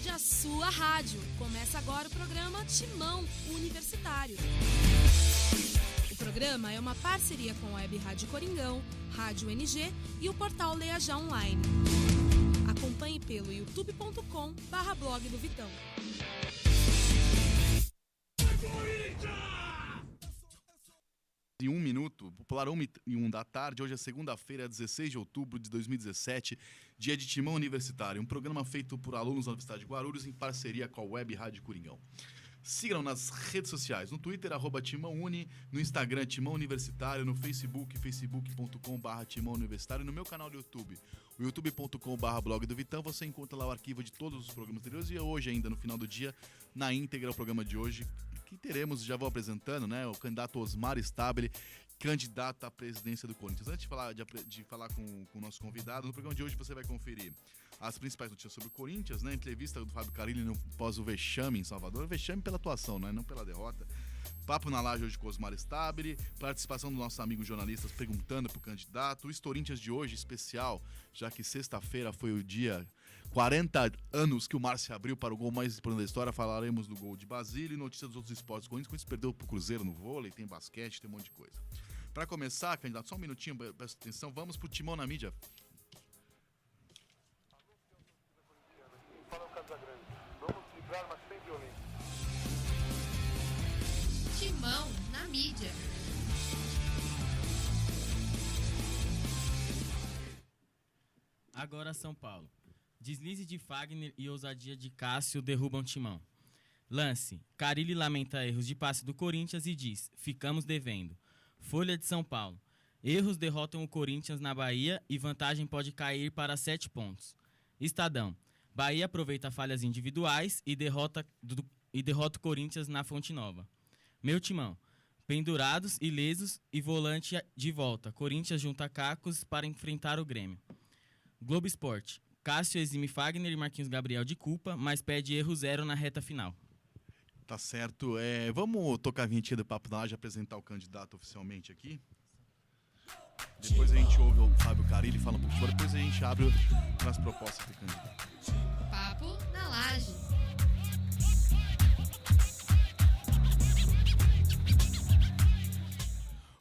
Cidade, a sua rádio. Começa agora o programa Timão Universitário. O programa é uma parceria com a Web Rádio Coringão, Rádio NG e o portal Leia Já Online. Acompanhe pelo youtube.com/blog do Vitão. Em 1 minuto, popular 1h01 da tarde, hoje é segunda-feira, 16 de outubro de 2017, dia de Timão Universitário, um programa feito por alunos da Universidade de Guarulhos em parceria com a Web Rádio Coringão. Sigam nas redes sociais, no Twitter, @TimãoUni, no Instagram, Timão Universitário, no Facebook, facebook.com/Timão Universitário, e no meu canal do YouTube, o youtube.com/blog do Vitão, você encontra lá o arquivo de todos os programas anteriores e hoje ainda, no final do dia, na íntegra, o programa de hoje, que teremos, já vou apresentando, né, o candidato Osmar Stabile, candidato à presidência do Corinthians. Antes de falar com o nosso convidado, no programa de hoje você vai conferir as principais notícias sobre o Corinthians, né? Entrevista do Fábio Carilli no pós o vexame em Salvador. Vexame pela atuação, né? Não pela derrota. Papo na laje hoje com Osmar Stabile, participação dos nossos amigos jornalistas perguntando pro candidato. O Corinthians de hoje especial, já que sexta-feira foi o dia 40 anos que o Márcio abriu para o gol mais importante da história. Falaremos do gol de Basílio e notícias dos outros esportes. O Corinthians perdeu pro Cruzeiro no vôlei, tem basquete, tem um monte de coisa. Para começar, candidato, só um minutinho, presta atenção, vamos pro Timão na mídia. Vamos vibrar, mas sem violência. Timão na mídia. Agora São Paulo. Deslize de Fagner e ousadia de Cássio derrubam Timão. Lance. Carilli lamenta erros de passe do Corinthians e diz: ficamos devendo. Folha de São Paulo. Erros derrotam o Corinthians na Bahia e vantagem pode cair para 7 pontos. Estadão. Bahia aproveita falhas individuais e derrota o Corinthians na Fonte Nova. Meu Timão. Pendurados, ilesos e volante de volta. Corinthians junta cacos para enfrentar o Grêmio. Globo Esporte. Cássio exime Fagner e Marquinhos Gabriel de culpa, mas pede erro 0 na reta final. Tá certo. Vamos tocar a vinhetinha do Papo na Laje e apresentar o candidato oficialmente aqui. Depois a gente ouve o Fábio Carilli, fala um pouco, depois a gente abre para as propostas do candidato. Papo na laje.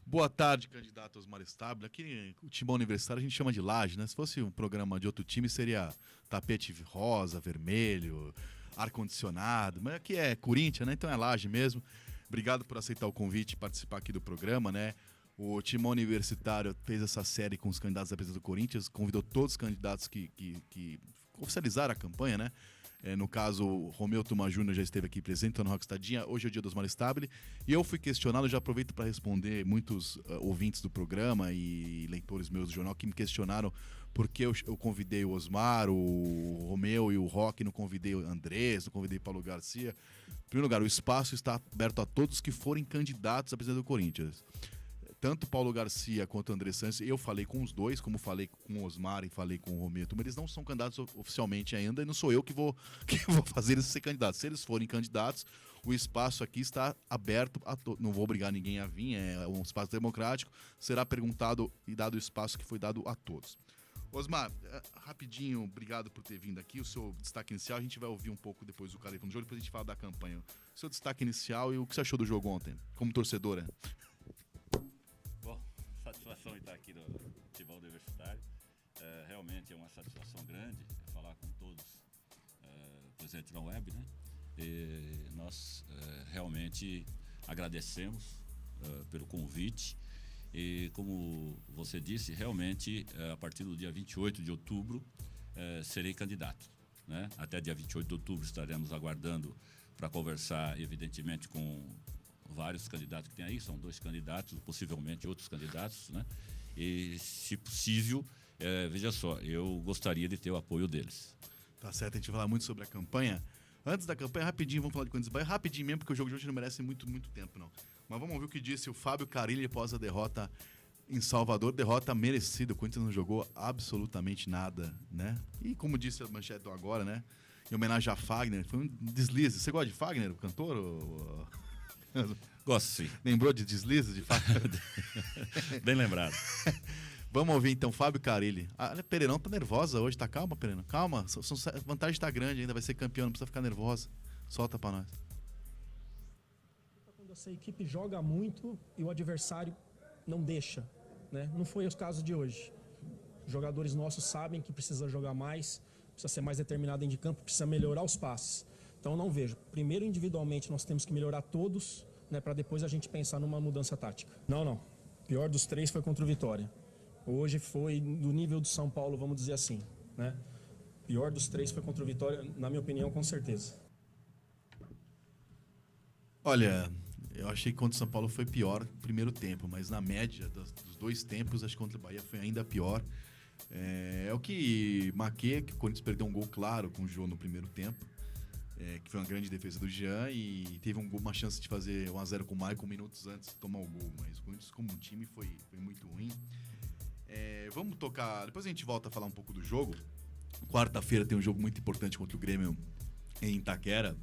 Boa tarde, candidato Osmar Stabile. Aqui o Timão Universitário a gente chama de laje, né? Se fosse um programa de outro time seria tapete rosa, vermelho, ar-condicionado, mas aqui é Corinthians, né? Então é laje mesmo. Obrigado por aceitar o convite e participar aqui do programa, né? O Timão Universitário fez essa série com os candidatos da presidência do Corinthians, convidou todos os candidatos que oficializaram a campanha, né? No caso, o Romeu Tuma Júnior já esteve aqui presente, então no Rockstadinha. Hoje é o dia do Osmar Stabile. E eu fui questionado, já aproveito para responder muitos ouvintes do programa e leitores meus do jornal que me questionaram por que eu convidei o Osmar, o Romeu e o Rock, não convidei o Andrés, não convidei o Paulo Garcia. Em primeiro lugar, o espaço está aberto a todos que forem candidatos à presidência do Corinthians. Tanto Paulo Garcia quanto o André Santos, eu falei com os dois, como falei com o Osmar e falei com o Romeu, mas eles não são candidatos oficialmente ainda e não sou eu que vou fazer eles ser candidatos. Se eles forem candidatos, o espaço aqui está aberto a todos. Não vou obrigar ninguém a vir, é um espaço democrático, será perguntado e dado o espaço que foi dado a todos. Osmar, rapidinho, obrigado por ter vindo aqui. O seu destaque inicial, a gente vai ouvir um pouco depois do Califão do jogo, depois a gente fala da campanha. O seu destaque inicial e o que você achou do jogo ontem, como torcedora? Satisfação em estar aqui no Timão Universitário. Realmente é uma satisfação grande falar com todos presentes na web, né? E nós realmente agradecemos pelo convite e, como você disse, realmente a partir do dia 28 de outubro serei candidato, né? Até dia 28 de outubro estaremos aguardando para conversar, evidentemente, com vários candidatos que tem aí, são 2 candidatos, possivelmente outros candidatos, né? E, se possível, veja só, eu gostaria de ter o apoio deles. Tá certo, a gente vai falar muito sobre a campanha. Antes da campanha, rapidinho, vamos falar de Corinthians Bahia, rapidinho mesmo, porque o jogo de hoje não merece muito tempo, não. Mas vamos ouvir o que disse o Fábio Carilli após a derrota em Salvador, derrota merecida. O Corinthians não jogou absolutamente nada, né? E como disse a manchete agora, né? Em homenagem a Fagner, foi um deslize. Você gosta de Fagner, o cantor? Gosto, sim. Lembrou de deslize de Fagner? Bem lembrado. Vamos ouvir então Fábio Carilli. A Pereirão tá nervosa hoje, tá calma, Pereirão? Calma, a vantagem tá grande ainda, vai ser campeão, não precisa ficar nervosa. Solta pra nós. Quando essa equipe joga muito e o adversário não deixa, né? Não foi o caso de hoje. Os jogadores nossos sabem que precisa jogar mais, precisa ser mais determinado dentro de campo, precisa melhorar os passes. Então eu não vejo. Primeiro, individualmente, nós temos que melhorar todos, né, para depois a gente pensar numa mudança tática. Não. Pior dos 3 foi contra o Vitória. Hoje foi do nível do São Paulo, vamos dizer assim, né? Pior dos 3 foi contra o Vitória, na minha opinião, com certeza. Olha, eu achei que contra o São Paulo foi pior no primeiro tempo, mas na média dos 2 tempos, acho que contra o Bahia foi ainda pior. É o que marquei, que o Corinthians perdeu um gol claro com o Jô no primeiro tempo, que foi uma grande defesa do Jean, e teve uma chance de fazer 1-0 com o Maicon minutos antes de tomar o gol, mas o Corinthians como um time foi muito ruim. Vamos tocar, depois a gente volta a falar um pouco do jogo. Quarta-feira tem um jogo muito importante contra o Grêmio em Itaquera.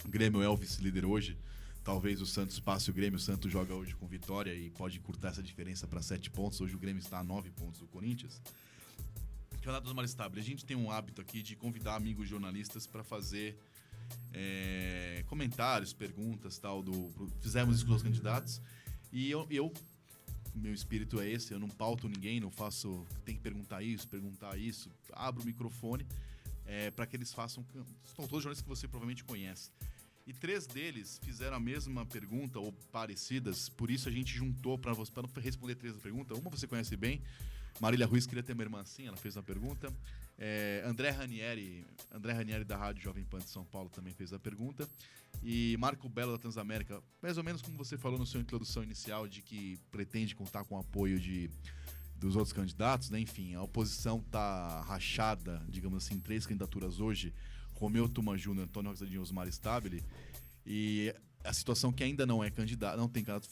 O Grêmio é o vice-líder hoje. Talvez o Santos passe o Grêmio. O Santos joga hoje com vitória e pode encurtar essa diferença para 7 pontos. Hoje o Grêmio está a 9 pontos do Corinthians. Campeonato dos Maristáveis. A gente tem um hábito aqui de convidar amigos jornalistas para fazer comentários, perguntas, tal. Fizemos isso com os candidatos. E eu meu espírito é esse, eu não pauto ninguém, não faço, tem que perguntar isso, abro o microfone para que eles façam, são todos jornalistas que você provavelmente conhece. E 3 deles fizeram a mesma pergunta ou parecidas, por isso a gente juntou para não responder 3 perguntas. Uma você conhece bem, Marília Ruiz queria ter uma irmã assim, ela fez uma pergunta. André Ranieri da Rádio Jovem Pan de São Paulo também fez a pergunta. E Marco Belo da Transamérica, mais ou menos como você falou na sua introdução inicial, de que pretende contar com o apoio dos outros candidatos, né? Enfim, a oposição está rachada, digamos assim, em 3 candidaturas hoje: Romeu Tuma Júnior, Antônio Roxadinho e Osmar Stabile. E a situação que ainda não é candidato, não tem candidato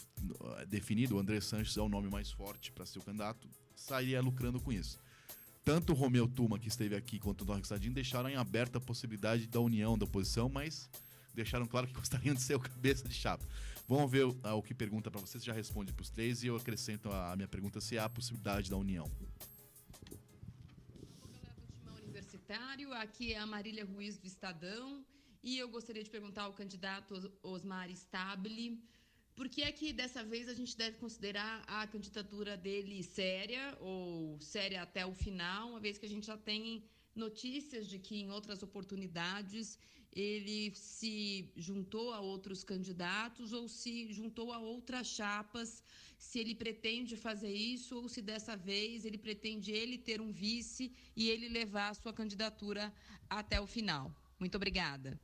definido, o André Sanches é o nome mais forte para ser o candidato, sairia lucrando com isso. Tanto o Romeu Tuma, que esteve aqui, quanto o Antônio Roxadinho deixaram em aberta a possibilidade da união da oposição, mas deixaram claro que gostariam de ser o cabeça de chapa. Vamos ver o que pergunta para vocês, já responde para os 3 e eu acrescento a minha pergunta se há a possibilidade da união. Olá, do Timão Universitário, aqui é a Marília Ruiz do Estadão e eu gostaria de perguntar ao candidato Osmar Stabile por que é que dessa vez a gente deve considerar a candidatura dele séria ou séria até o final, uma vez que a gente já tem notícias de que em outras oportunidades ele se juntou a outros candidatos ou se juntou a outras chapas, se ele pretende fazer isso ou se dessa vez ele pretende ter um vice e ele levar a sua candidatura até o final. Muito obrigada.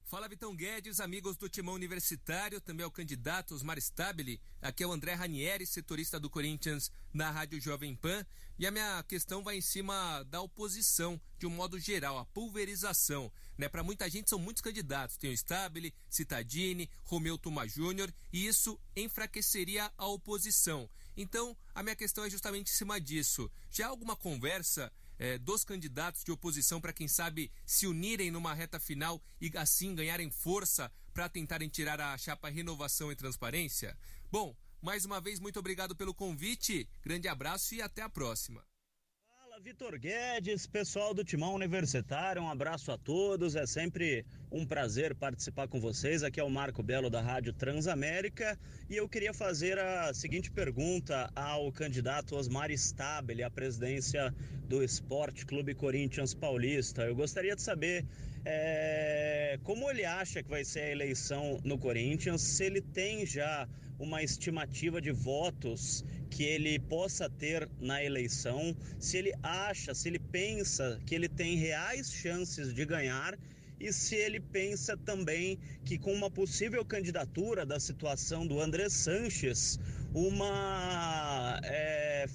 Fala, Vitão Guedes, amigos do Timão Universitário, também é o candidato Osmar Stabile. Aqui é o André Ranieri, setorista do Corinthians na Rádio Jovem Pan. E a minha questão vai em cima da oposição, de um modo geral, a pulverização. Para muita gente são muitos candidatos, tem o Stabile, Cittadini, Romeu Tuma Júnior, e isso enfraqueceria a oposição. Então, a minha questão é justamente em cima disso. Já há alguma conversa dos candidatos de oposição para, quem sabe, se unirem numa reta final e assim ganharem força para tentarem tirar a chapa Renovação e Transparência? Bom, mais uma vez, muito obrigado pelo convite, grande abraço e até a próxima. Fala, Vitor Guedes, pessoal do Timão Universitário, um abraço a todos, é sempre um prazer participar com vocês. Aqui é o Marco Belo da Rádio Transamérica e eu queria fazer a seguinte pergunta ao candidato Osmar Stabile à presidência do Esporte Clube Corinthians Paulista. Eu gostaria de saber como ele acha que vai ser a eleição no Corinthians, se ele tem já uma estimativa de votos que ele possa ter na eleição, se ele acha, se ele pensa que ele tem reais chances de ganhar e se ele pensa também que com uma possível candidatura da situação do André Sanches, uma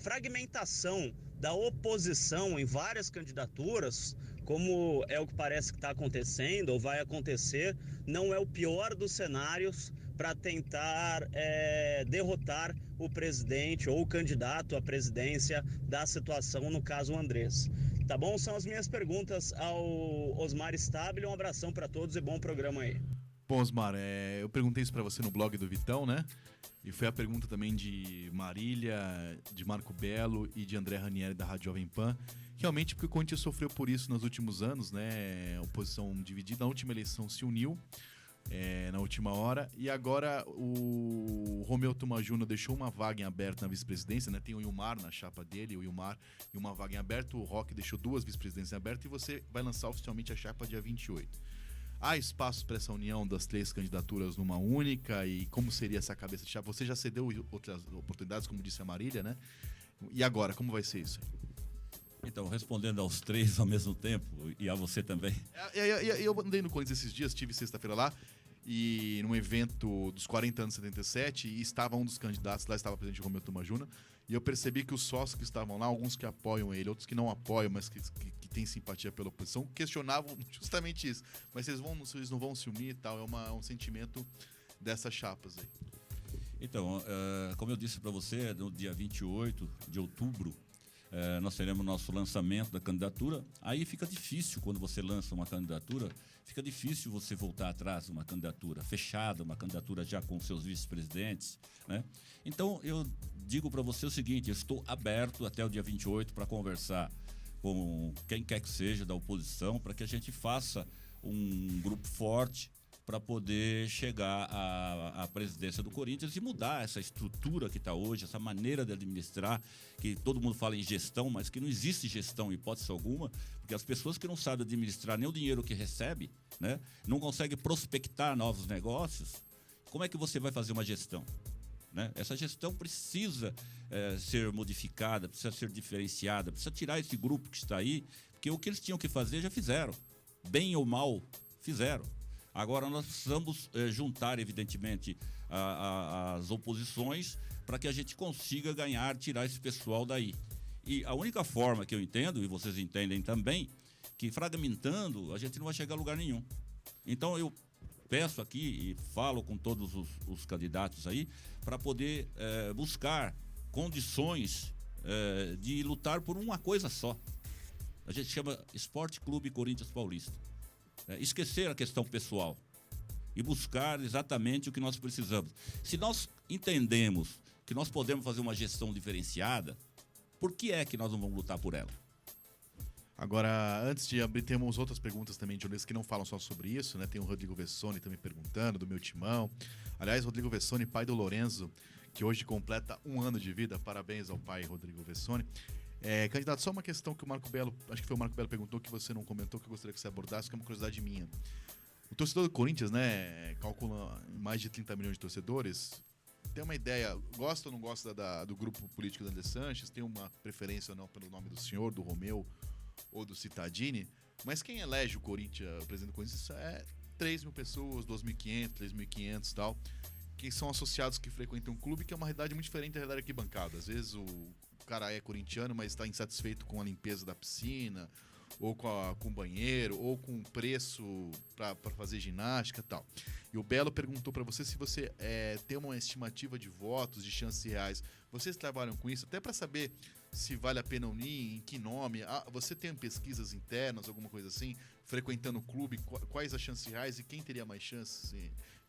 fragmentação da oposição em várias candidaturas, como é o que parece que está acontecendo ou vai acontecer, não é o pior dos cenários para tentar derrotar o presidente ou o candidato à presidência da situação, no caso o Andrés. Tá bom? São as minhas perguntas ao Osmar Stabile. Um abração para todos e bom programa aí. Bom, Osmar, eu perguntei isso para você no blog do Vitão, né? E foi a pergunta também de Marília, de Marco Belo e de André Ranieri da Rádio Jovem Pan. Realmente, porque o Corinthians sofreu por isso nos últimos anos, né? Oposição dividida. Na última eleição se uniu na última hora. E agora o Romeu Tuma Júnior deixou uma vaga em aberto na vice-presidência, né? Tem o Wilmar na chapa dele, o Wilmar e uma vaga em aberto. O Roque deixou 2 vice-presidências em aberto e você vai lançar oficialmente a chapa dia 28. Há espaço para essa união das 3 candidaturas numa única? E como seria essa cabeça de chapa? Você já cedeu outras oportunidades, como disse a Marília, né? E agora, como vai ser isso? Então, respondendo aos 3 ao mesmo tempo, e a você também. Eu andei no Corinthians esses dias, estive sexta-feira lá, e num evento dos 40 anos de 77, e estava um dos candidatos, lá estava o presidente Romeu Tuma Júnior, e eu percebi que os sócios que estavam lá, alguns que apoiam ele, outros que não apoiam, mas que têm simpatia pela oposição, questionavam justamente isso. Mas vocês não vão se unir e tal, é um sentimento dessas chapas aí. Então, como eu disse para você, no dia 28 de outubro, nós teremos nosso lançamento da candidatura. Aí fica difícil, quando você lança uma candidatura, fica difícil você voltar atrás de uma candidatura fechada, uma candidatura já com seus vice-presidentes, né? Então, eu digo para você o seguinte, eu estou aberto até o dia 28 para conversar com quem quer que seja da oposição, para que a gente faça um grupo forte para poder chegar à presidência do Corinthians e mudar essa estrutura que está hoje, essa maneira de administrar, que todo mundo fala em gestão, mas que não existe gestão em hipótese alguma, porque as pessoas que não sabem administrar nem o dinheiro que recebe, né, não conseguem prospectar novos negócios, como é que você vai fazer uma gestão? Né? Essa gestão precisa ser modificada, precisa ser diferenciada, precisa tirar esse grupo que está aí, porque o que eles tinham que fazer já fizeram, bem ou mal fizeram. Agora nós precisamos juntar, evidentemente, as oposições para que a gente consiga ganhar, tirar esse pessoal daí. E a única forma que eu entendo, e vocês entendem também, que fragmentando a gente não vai chegar a lugar nenhum. Então eu peço aqui e falo com todos os candidatos aí para poder buscar condições de lutar por uma coisa só. A gente chama Esporte Clube Corinthians Paulista. Esquecer a questão pessoal e buscar exatamente o que nós precisamos. Se nós entendemos que nós podemos fazer uma gestão diferenciada, por que é que nós não vamos lutar por ela? Agora, antes de abrir, temos outras perguntas também de jornalistas que não falam só sobre isso, né? Tem o Rodrigo Vessoni também perguntando, do meu timão. Aliás, Rodrigo Vessoni, pai do Lorenzo, que hoje completa 1 ano de vida. Parabéns ao pai Rodrigo Vessoni. Candidato, só uma questão que o Marco Belo, acho que foi o Marco Belo perguntou, que você não comentou, que eu gostaria que você abordasse, que é uma curiosidade minha. O torcedor do Corinthians, né, calcula mais de 30 milhões de torcedores. Tem uma ideia, gosta ou não gosta do grupo político do André Sanches? Tem uma preferência ou não pelo nome do senhor, do Romeu ou do Cittadini? Mas quem elege o Corinthians, o presidente do Corinthians, é 3 mil pessoas, 2.500, 3.500 e tal, que são associados que frequentam um clube, que é uma realidade muito diferente da realidade arquibancada. Às vezes o cara é corintiano, mas está insatisfeito com a limpeza da piscina, ou com o banheiro, ou com o preço para fazer ginástica e tal. E o Belo perguntou para você se você tem uma estimativa de votos, de chances reais. Vocês trabalham com isso, até para saber se vale a pena unir, em que nome. Você tem pesquisas internas, alguma coisa assim, frequentando o clube, quais as chances reais e quem teria mais chances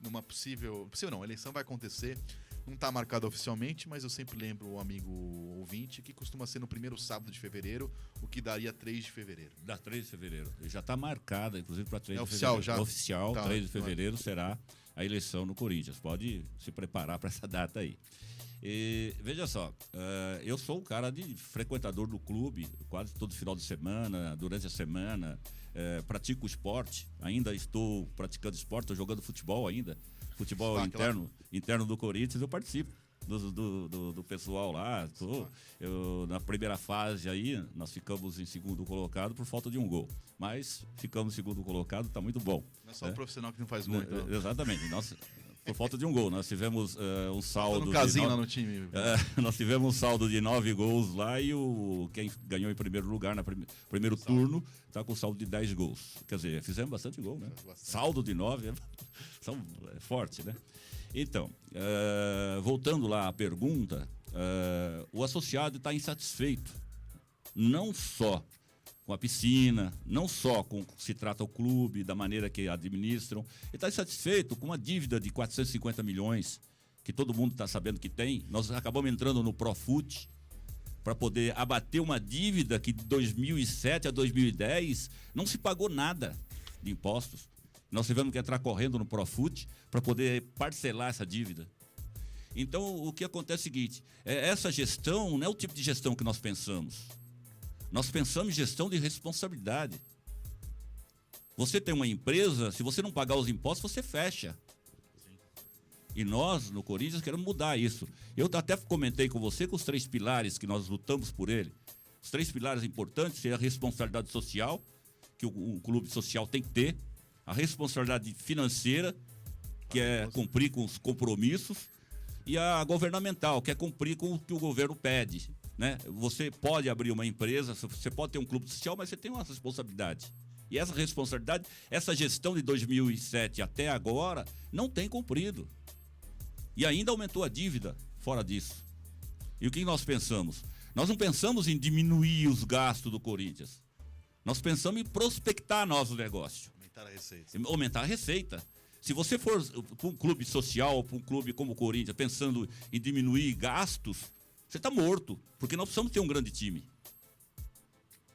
numa possível não, a eleição vai acontecer. Não está marcado oficialmente, mas eu sempre lembro o amigo ouvinte que costuma ser no primeiro sábado de fevereiro, o que daria 3 de fevereiro. Dá 3 de fevereiro. Já está marcada, inclusive, para 3 de oficial fevereiro. Já? Oficial, tá, 3 de fevereiro será a eleição no Corinthians. Pode se preparar para essa data aí. E, veja só, eu sou um cara frequentador do clube, quase todo final de semana, durante a semana, pratico esporte, ainda estou praticando esporte, estou jogando futebol ainda. Futebol interno do Corinthians, eu participo do pessoal lá. Na primeira fase aí, nós ficamos em segundo colocado por falta de um gol. Mas ficamos em segundo colocado, está muito bom. Não é só o profissional que não faz gol, então. Exatamente. Por falta de um gol. Nós tivemos um saldo. No casinho lá no time. Nós tivemos um saldo de 9 gols lá e quem ganhou em primeiro lugar no primeiro turno está com saldo de 10 gols. Quer dizer, fizemos bastante gol, né? Saldo de 9 é forte, né? Então, voltando lá à pergunta, o associado está insatisfeito não só com a piscina, não só com se trata o clube, da maneira que administram. Ele está insatisfeito com uma dívida de 450 milhões, que todo mundo está sabendo que tem. Nós acabamos entrando no Profut para poder abater uma dívida que de 2007 a 2010 não se pagou nada de impostos. Nós tivemos que entrar correndo no Profut para poder parcelar essa dívida. Então, o que acontece é o seguinte, essa gestão não é o tipo de gestão que nós pensamos. Nós pensamos em gestão de responsabilidade. Você tem uma empresa, se você não pagar os impostos, você fecha. E nós, no Corinthians, queremos mudar isso. Eu até comentei com você que os 3 pilares que nós lutamos por ele, os 3 pilares importantes é a responsabilidade social, que o clube social tem que ter, a responsabilidade financeira, que é cumprir com os compromissos, e a governamental, que é cumprir com o que o governo pede, né? Você pode abrir uma empresa, você pode ter um clube social, mas você tem uma responsabilidade. E essa responsabilidade, essa gestão de 2007 até agora, não tem cumprido. E ainda aumentou a dívida fora disso. E o que nós pensamos? Nós não pensamos em diminuir os gastos do Corinthians. Nós pensamos em prospectar novos negócios. Aumentar a receita. Aumentar a receita. Se você for para um clube social ou para um clube como o Corinthians pensando em diminuir gastos, você está morto, porque nós precisamos ter um grande time.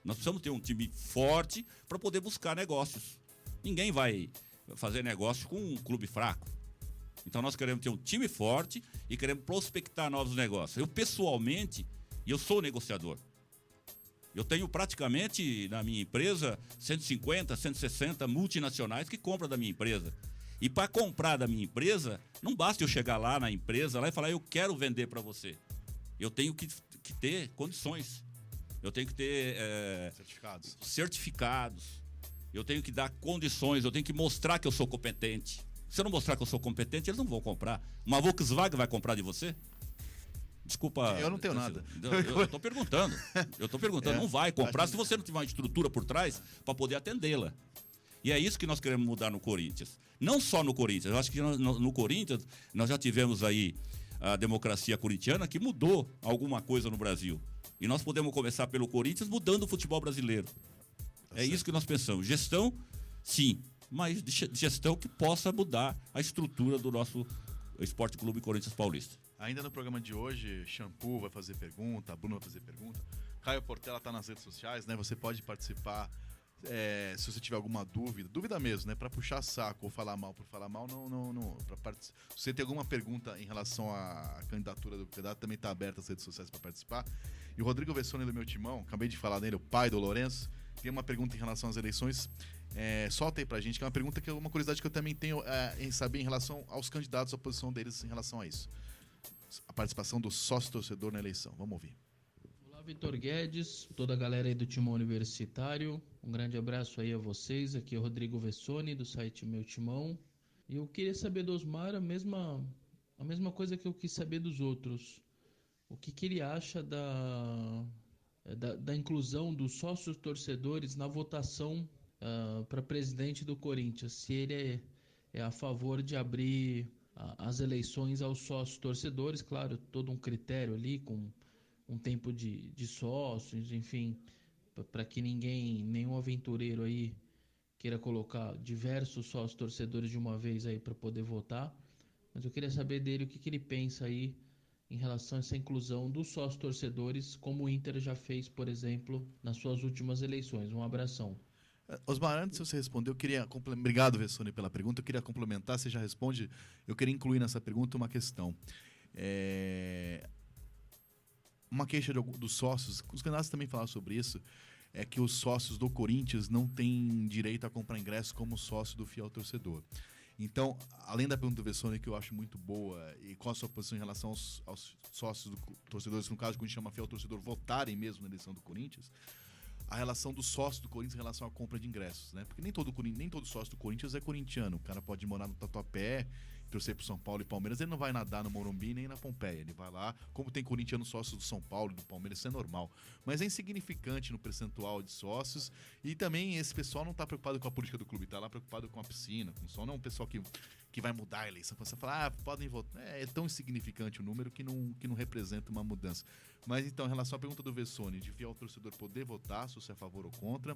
Nós precisamos ter um time forte para poder buscar negócios. Ninguém vai fazer negócio com um clube fraco. Então nós queremos ter um time forte e queremos prospectar novos negócios. Eu pessoalmente, eu sou negociador. Eu tenho praticamente na minha empresa 150, 160 multinacionais que compram da minha empresa. E para comprar da minha empresa, não basta eu chegar lá na empresa lá e falar, eu quero vender para você. Eu tenho que ter condições. Eu tenho que ter certificados. Eu tenho que dar condições. Eu tenho que mostrar que eu sou competente. Se eu não mostrar que eu sou competente, eles não vão comprar. Uma Volkswagen vai comprar de você? Desculpa. Eu não tenho nada. Eu estou perguntando. Não vai comprar se você não tiver uma estrutura por trás para poder atendê-la. E é isso que nós queremos mudar no Corinthians. Não só no Corinthians. Eu acho que no Corinthians nós já tivemos aí a democracia corintiana que mudou alguma coisa no Brasil. E nós podemos começar pelo Corinthians mudando o futebol brasileiro. É isso que nós pensamos. Gestão, sim, mas gestão que possa mudar a estrutura do nosso Esporte Clube Corinthians Paulista. Ainda no programa de hoje, Shampoo vai fazer pergunta, a Bruna vai fazer pergunta. Caio Portela está nas redes sociais, né? Você pode participar. Se você tiver alguma dúvida mesmo, né? Para puxar saco ou falar mal por falar mal, não. Se você tem alguma pergunta em relação à candidatura do candidato, também está aberta as redes sociais para participar. E o Rodrigo Vessone do meu timão, acabei de falar nele, o pai do Lourenço, tem uma pergunta em relação às eleições. Solta aí pra gente, que é uma pergunta que é uma curiosidade que eu também tenho em saber em relação aos candidatos, a posição deles em relação a isso. A participação do sócio-torcedor na eleição. Vamos ouvir. Olá, Vitor Guedes, toda a galera aí do Timão Universitário. Um grande abraço aí a vocês. Aqui é o Rodrigo Vessone, do site Meu Timão. E eu queria saber do Osmar a mesma coisa que eu quis saber dos outros. O que ele acha da inclusão dos sócios torcedores na votação para presidente do Corinthians? Se ele é a favor de abrir as eleições aos sócios torcedores, claro, todo um critério ali com um tempo de sócios, enfim, para que nenhum aventureiro aí queira colocar diversos sócios torcedores de uma vez aí para poder votar. Mas eu queria saber dele o que ele pensa aí em relação a essa inclusão dos sócios torcedores, como o Inter já fez, por exemplo, nas suas últimas eleições. Um abração. Osmar, antes de você responder, eu queria... Obrigado, Vessone, pela pergunta. Eu queria complementar, você já responde. Eu queria incluir nessa pergunta uma questão. Uma queixa dos sócios, os candidatos também falaram sobre isso, é que os sócios do Corinthians não têm direito a comprar ingresso como sócio do fiel torcedor. Então, além da pergunta do Vessone, que eu acho muito boa, e qual a sua posição em relação aos sócios torcedores, no caso que a gente chama fiel torcedor, votarem mesmo na eleição do Corinthians, a relação do sócio do Corinthians em relação à compra de ingressos, né? Porque nem todo sócio do Corinthians é corintiano. O cara pode morar no Tatuapé torcer pro São Paulo e Palmeiras, ele não vai nadar no Morumbi nem na Pompeia. Ele vai lá, como tem corintiano sócio do São Paulo e do Palmeiras, isso é normal. Mas é insignificante no percentual de sócios. E também esse pessoal não tá preocupado com a política do clube, tá lá preocupado com a piscina, com o som. Não é um pessoal que vai mudar a eleição. Você fala, podem votar. É tão insignificante o número que não representa uma mudança. Mas então, em relação à pergunta do Vessone, de fiel torcedor poder votar, se você é a favor ou contra,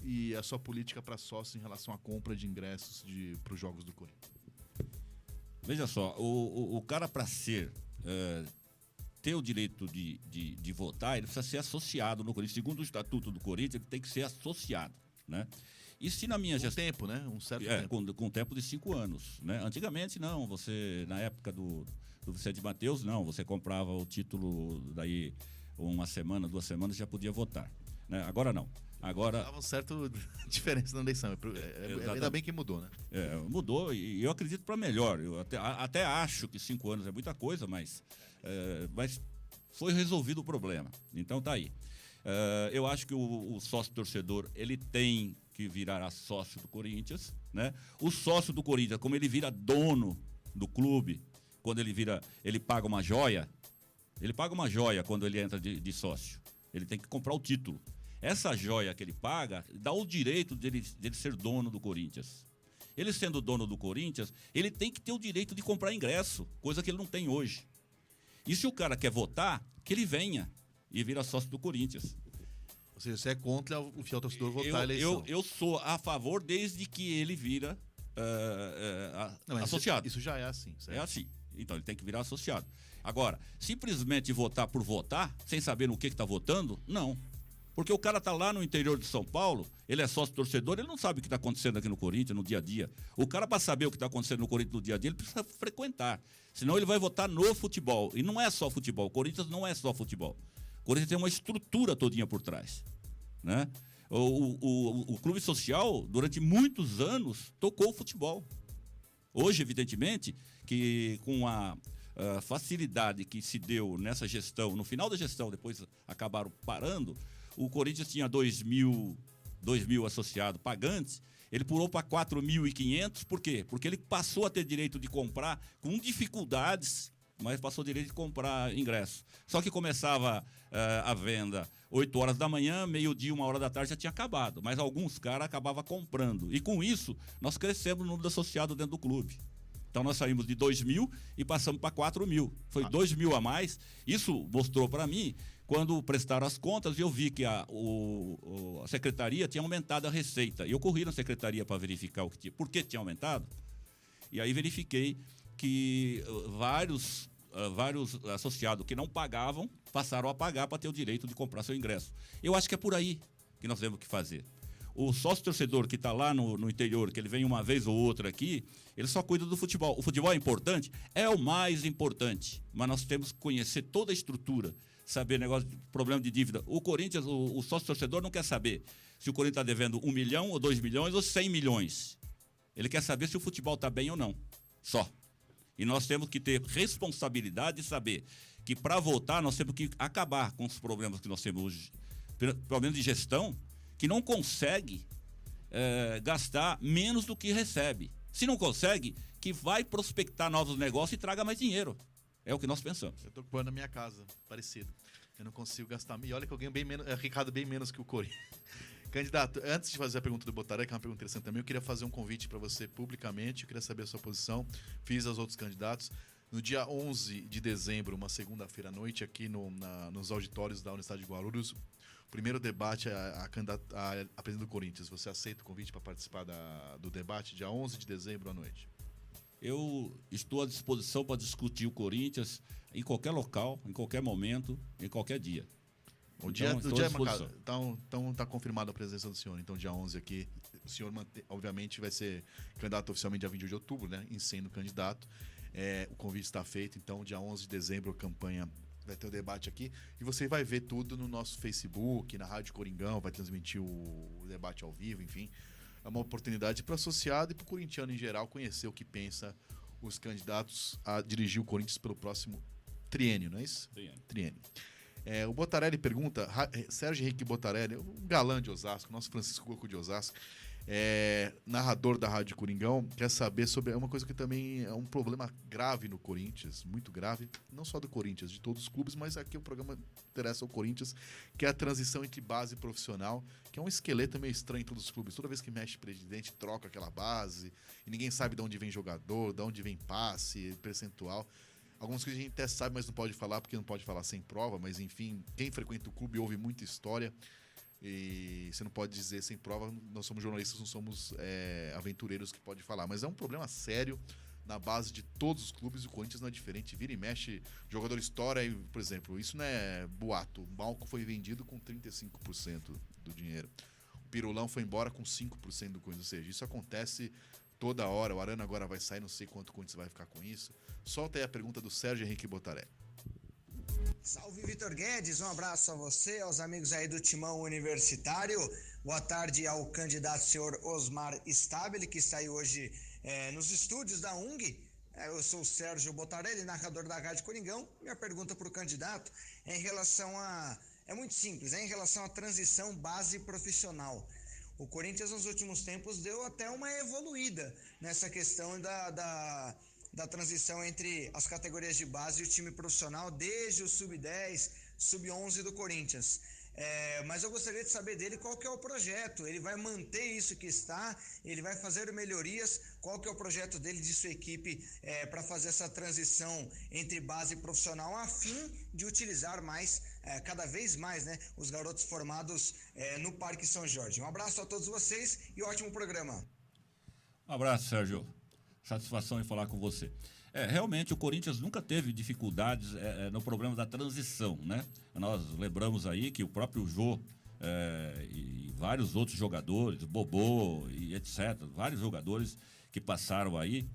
e a sua política para sócios em relação à compra de ingressos para os jogos do Corinthians. Veja só, o cara para ter o direito de votar, ele precisa ser associado no Corinthians. Segundo o Estatuto do Corinthians, ele tem que ser associado, né? E se na minha gestão... tempo, né? Um certo tempo. Com tempo de 5 anos, né? Antigamente, não. Você, na época do Vicente Mateus, não. Você comprava o título, daí 1 semana, 2 semanas, já podia votar, né? Agora não. Agora... Dava uma certa diferença na eleição. Ainda bem que mudou, né? Mudou e eu acredito para melhor. Eu até acho que 5 anos é muita coisa, mas foi resolvido o problema. Então tá aí. Eu acho que o sócio torcedor, ele tem que virar sócio do Corinthians, né? O sócio do Corinthians, como ele vira dono do clube, quando ele paga uma joia, quando ele entra de sócio. Ele tem que comprar o título. Essa joia que ele paga dá o direito dele ser dono do Corinthians. Ele sendo dono do Corinthians, ele tem que ter o direito de comprar ingresso, coisa que ele não tem hoje. E se o cara quer votar, que ele venha e vira sócio do Corinthians. Ou seja, você é contra o fiel torcedor votar a eleição. Eu sou a favor desde que ele vira associado. Isso já é assim, certo? É assim. Então ele tem que virar associado. Agora, simplesmente votar por votar, sem saber no que está votando, não. Porque o cara está lá no interior de São Paulo, ele é sócio torcedor, ele não sabe o que está acontecendo aqui no Corinthians no dia a dia. O cara, para saber o que está acontecendo no Corinthians no dia a dia, ele precisa frequentar. Senão ele vai votar no futebol. E não é só futebol. O Corinthians não é só futebol. O Corinthians tem uma estrutura todinha por trás, né? O clube social, durante muitos anos, tocou o futebol. Hoje, evidentemente, que com a facilidade que se deu nessa gestão, no final da gestão, depois acabaram parando, o Corinthians tinha 2.000 associados pagantes, ele pulou para 4.500, por quê? Porque ele passou a ter direito de comprar com dificuldades, mas passou direito de comprar ingresso. Só que começava a venda 8 horas da manhã, meio-dia, 1 hora da tarde já tinha acabado. Mas alguns caras acabavam comprando. E com isso, nós crescemos no número de associados dentro do clube. Então nós saímos de 2.000 e passamos para 4.000. Foi 2.000 a mais. Isso mostrou para mim, quando prestaram as contas, eu vi que a secretaria tinha aumentado a receita. E eu corri na secretaria para verificar por que tinha aumentado. E aí verifiquei que vários associados que não pagavam passaram a pagar para ter o direito de comprar seu ingresso. Eu acho que é por aí que nós temos que fazer. O sócio torcedor que está lá no interior, que ele vem uma vez ou outra aqui, ele só cuida do futebol. O futebol é importante? É o mais importante. Mas nós temos que conhecer toda a estrutura, saber negócio de problema de dívida. O Corinthians, o sócio torcedor não quer saber se o Corinthians está devendo 1 milhão, ou 2 milhões, ou 100 milhões. Ele quer saber se o futebol está bem ou não. Só. E nós temos que ter responsabilidade de saber que, para votar, nós temos que acabar com os problemas que nós temos hoje. Problemas de gestão, que não consegue gastar menos do que recebe. Se não consegue, que vai prospectar novos negócios e traga mais dinheiro. É o que nós pensamos. Eu estou ocupando a minha casa, parecido. Eu não consigo gastar. E olha que eu ganho bem menos, Ricardo, bem menos que o Corinthians. Candidato, antes de fazer a pergunta do Botaré, que é uma pergunta interessante também, eu queria fazer um convite para você publicamente, eu queria saber a sua posição, fiz aos outros candidatos. No dia 11 de dezembro, uma segunda-feira à noite, aqui nos auditórios da Universidade de Guarulhos, o primeiro debate a presidente do Corinthians. Você aceita o convite para participar do debate dia 11 de dezembro à noite? Eu estou à disposição para discutir o Corinthians em qualquer local, em qualquer momento, em qualquer dia. O dia é marcado. Então está confirmada a presença do senhor. Então, dia 11 aqui, o senhor, obviamente, vai ser candidato oficialmente dia 21 de outubro, né? Em sendo candidato. O convite está feito. Então, dia 11 de dezembro, a campanha vai ter o debate aqui. E você vai ver tudo no nosso Facebook, na Rádio Coringão, vai transmitir o debate ao vivo, enfim. É uma oportunidade para o associado e para o corintiano em geral conhecer o que pensa os candidatos a dirigir o Corinthians pelo próximo triênio, não é isso? Triênio. O Botarelli pergunta, Sérgio Henrique Botarelli, o galã de Osasco, nosso Francisco Coco de Osasco, narrador da Rádio Coringão, quer saber sobre uma coisa que também é um problema grave no Corinthians, muito grave, não só do Corinthians, de todos os clubes, mas aqui o programa interessa ao Corinthians, que é a transição entre base e profissional, que é um esqueleto meio estranho em todos os clubes. Toda vez que mexe presidente, troca aquela base, e ninguém sabe de onde vem jogador, de onde vem passe, percentual. Algumas coisas a gente até sabe, mas não pode falar, porque não pode falar sem prova, mas enfim, quem frequenta o clube ouve muita história. E você não pode dizer sem prova, nós somos jornalistas, não somos aventureiros que pode falar, mas é um problema sério na base de todos os clubes. O Corinthians não é diferente, vira e mexe, jogador estoura, e, por exemplo, isso não é boato, o Malco foi vendido com 35% do dinheiro, o Pirulão foi embora com 5% do Corinthians, ou seja, isso acontece toda hora. O Arana agora vai sair, não sei quanto o Corinthians vai ficar com isso. Solta aí a pergunta do Sérgio Henrique Botaré. Salve, Vitor Guedes, um abraço a você, aos amigos aí do Timão Universitário. Boa tarde ao candidato senhor Osmar Stabile, que está aí hoje nos estúdios da UNG. Eu sou o Sérgio Botarelli, narrador da Rádio Coringão. Minha pergunta para o candidato é em relação a... É muito simples, é em relação à transição base profissional. O Corinthians nos últimos tempos deu até uma evoluída nessa questão da transição entre as categorias de base e o time profissional, desde o sub-10, sub-11 do Corinthians. Mas eu gostaria de saber dele qual que é o projeto. Ele vai manter isso que está? Ele vai fazer melhorias? Qual que é o projeto dele, de sua equipe, para fazer essa transição entre base e profissional, a fim de utilizar mais, cada vez mais, né, os garotos formados no Parque São Jorge? Um abraço a todos vocês e ótimo programa. Um abraço, Sérgio. Satisfação em falar com você. Realmente o Corinthians nunca teve dificuldades no problema da transição, né? Nós lembramos aí que o próprio Jô e vários outros jogadores, Bobô e etc., vários jogadores que passaram aí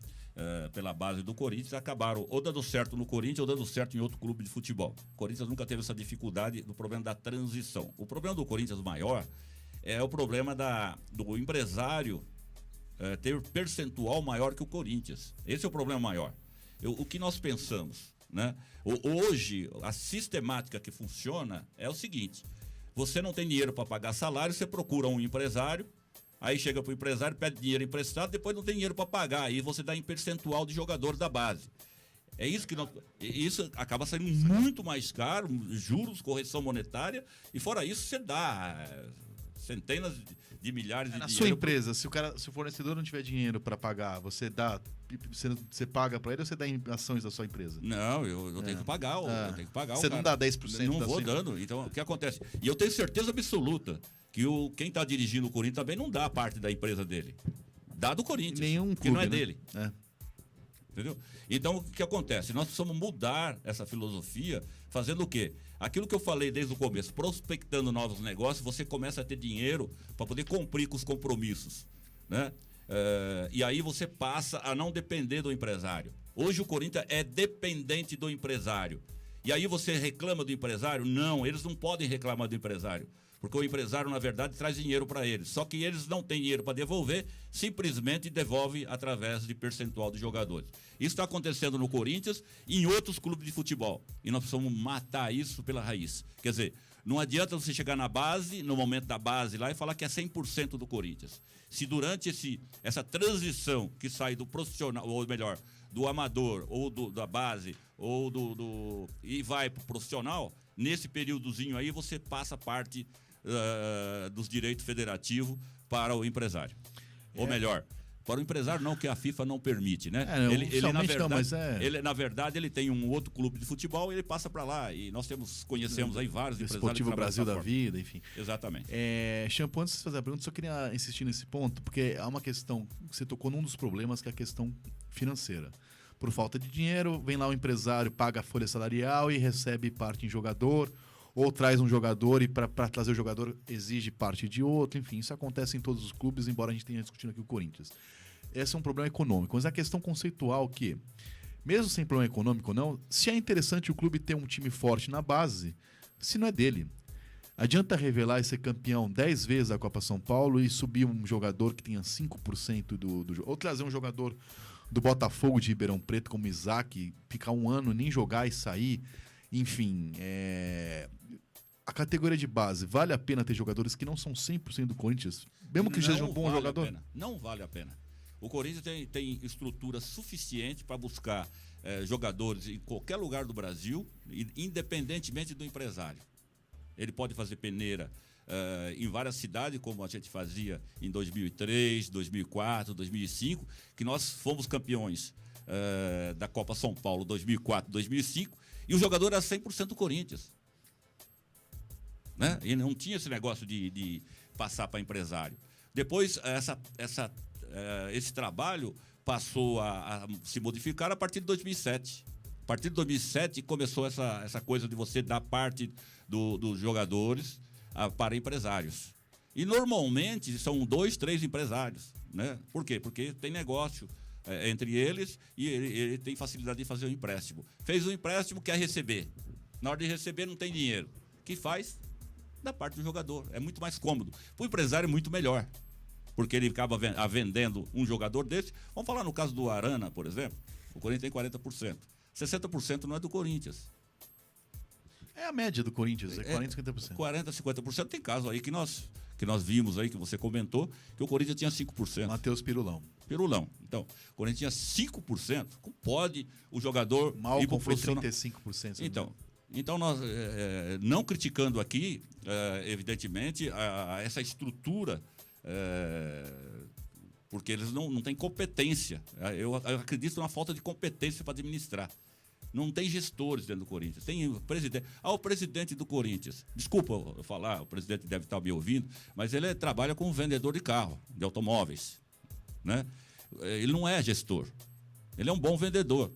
pela base do Corinthians acabaram ou dando certo no Corinthians ou dando certo em outro clube de futebol. O Corinthians nunca teve essa dificuldade no problema da transição. O problema do Corinthians maior é o problema do empresário ter percentual maior que o Corinthians. Esse é o problema maior. O que nós pensamos, né? Hoje, a sistemática que funciona é o seguinte: você não tem dinheiro para pagar salário, você procura um empresário, aí chega para o empresário, pede dinheiro emprestado, depois não tem dinheiro para pagar, aí você dá em percentual de jogadores da base. É isso que isso acaba saindo muito mais caro, juros, correção monetária, e fora isso você dá centenas de milhares de dinheiro. Na sua empresa, se o fornecedor não tiver dinheiro para pagar, você paga para ele ou você dá em ações da sua empresa? Não, eu tenho que pagar. Eu tenho que pagar. Você não dá 10%? Não vou dando. Então, o que acontece? E eu tenho certeza absoluta que quem está dirigindo o Corinthians também não dá parte da empresa dele. Dá do Corinthians. Nenhum que clube, não é né? dele. Entendeu? Então, o que acontece? Nós precisamos mudar essa filosofia, fazendo o quê? Aquilo que eu falei desde o começo, prospectando novos negócios, você começa a ter dinheiro para poder cumprir com os compromissos, né? E aí você passa a não depender do empresário. Hoje o Corinthians é dependente do empresário. E aí você reclama do empresário? Não, eles não podem reclamar do empresário. Porque o empresário, na verdade, traz dinheiro para eles. Só que eles não têm dinheiro para devolver, simplesmente devolve através de percentual de jogadores. Isso está acontecendo no Corinthians e em outros clubes de futebol. E nós precisamos matar isso pela raiz. Quer dizer, não adianta você chegar na base, no momento da base lá, e falar que é 100% do Corinthians. Se durante essa transição que sai do profissional, ou melhor, do amador, ou da base, ou e vai para o profissional, nesse períodozinho aí você passa parte dos direitos federativos para o empresário. Ou melhor, para o empresário não, que a FIFA não permite, né? Ele, na verdade, ele tem um outro clube de futebol e ele passa para lá. E nós conhecemos aí vários empresários. Esportivo Brasil da vida, enfim. Exatamente. Shampoo, antes de fazer a pergunta, só queria insistir nesse ponto, porque há uma questão, você tocou num dos problemas, que é a questão financeira. Por falta de dinheiro, vem lá o empresário, paga a folha salarial e recebe parte em jogador, ou traz um jogador e para trazer o jogador exige parte de outro, enfim, isso acontece em todos os clubes, embora a gente tenha discutindo aqui o Corinthians. Esse é um problema econômico, mas a questão conceitual que, mesmo sem problema econômico ou não, se é interessante o clube ter um time forte na base, se não é dele. Adianta revelar e ser campeão 10 vezes da Copa São Paulo e subir um jogador que tenha 5% do jogo, ou trazer um jogador do Botafogo de Ribeirão Preto como Isaac, ficar um ano, nem jogar e sair, enfim, a categoria de base, vale a pena ter jogadores que não são 100% do Corinthians? Mesmo que seja um bom jogador? Não vale a pena. O Corinthians tem estrutura suficiente para buscar jogadores em qualquer lugar do Brasil, independentemente do empresário. Ele pode fazer peneira em várias cidades, como a gente fazia em 2003, 2004, 2005, que nós fomos campeões da Copa São Paulo 2004, 2005, e o jogador era 100% do Corinthians. Né? E não tinha esse negócio de passar para empresário. Depois, esse trabalho passou a se modificar a partir de 2007. A partir de 2007 começou essa coisa de você dar parte dos jogadores para empresários. E normalmente são 2, 3 empresários. Né? Por quê? Porque tem negócio entre eles e ele tem facilidade de fazer o empréstimo. Fez o empréstimo, quer receber. Na hora de receber não tem dinheiro. O que faz? Da parte do jogador. É muito mais cômodo. Para o empresário é muito melhor. Porque ele acaba vendendo um jogador desse. Vamos falar no caso do Arana, por exemplo. O Corinthians tem 40%. 60% não é do Corinthians. É a média do Corinthians, 40%, 50%. 40%, 50%. Tem caso aí que nós vimos aí, que você comentou, que o Corinthians tinha 5%. Matheus Pirulão. Então, o Corinthians tinha 5%. Como pode o jogador Malcom ir para o foi profissional? 35%. Então nós, não criticando aqui, evidentemente, essa estrutura, porque eles não têm competência. Eu acredito na falta de competência para administrar. Não tem gestores dentro do Corinthians. Tem o presidente. O presidente do Corinthians. Desculpa eu falar, o presidente deve estar me ouvindo, mas ele trabalha como vendedor de carro, de automóveis. Né? Ele não é gestor. Ele é um bom vendedor.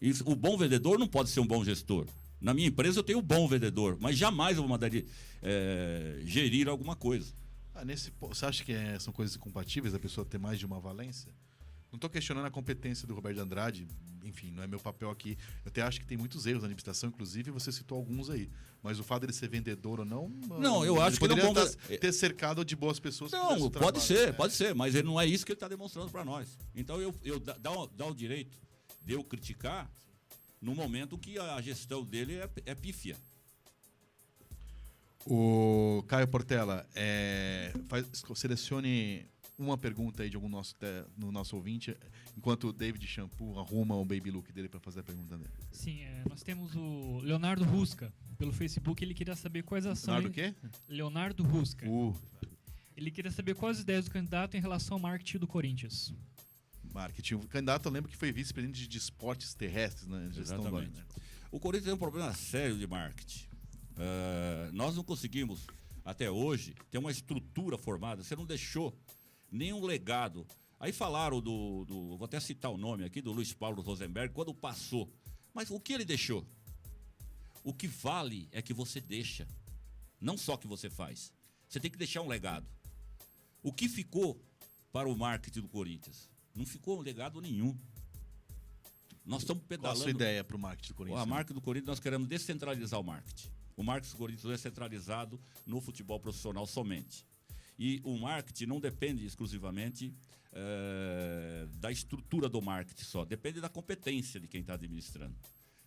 E o bom vendedor não pode ser um bom gestor. Na minha empresa eu tenho um bom vendedor, mas jamais eu vou mandar ele gerir alguma coisa. Você acha que são coisas incompatíveis a pessoa ter mais de uma valência? Não estou questionando a competência do Roberto Andrade, enfim, não é meu papel aqui. Eu até acho que tem muitos erros na administração, inclusive você citou alguns aí. Mas o fato dele ser vendedor ou não... Não, eu acho que ele poderia ter cercado de boas pessoas. Não, pode ser, mas ele não é isso que ele está demonstrando para nós. Então dá o direito de eu criticar no momento que a gestão dele é pífia. O Caio Portela, selecione uma pergunta aí de algum no nosso ouvinte, enquanto o David Shampoo arruma o baby look dele para fazer a pergunta dele. Sim, nós temos o Leonardo Rusca pelo Facebook. Ele queria saber quais ações... Leonardo o quê? Leonardo Rusca. Ele queria saber quais as ideias do candidato em relação ao marketing do Corinthians. Marketing. O candidato, eu lembro que foi vice-presidente de esportes terrestres, né? Exatamente. O Corinthians tem um problema sério de marketing. Nós não conseguimos, até hoje, ter uma estrutura formada. Você não deixou nenhum legado. Aí falaram vou até citar o nome aqui, do Luiz Paulo Rosenberg, quando passou. Mas o que ele deixou? O que vale é que você deixa. Não só que você faz. Você tem que deixar um legado. O que ficou para o marketing do Corinthians? Não ficou um legado nenhum. Nós estamos pedalando. Qual a sua ideia para o marketing do Corinthians? A marketing do Corinthians, nós queremos descentralizar o marketing. O marketing do Corinthians é centralizado no futebol profissional somente. E o marketing não depende exclusivamente da estrutura do marketing só. Depende da competência de quem está administrando.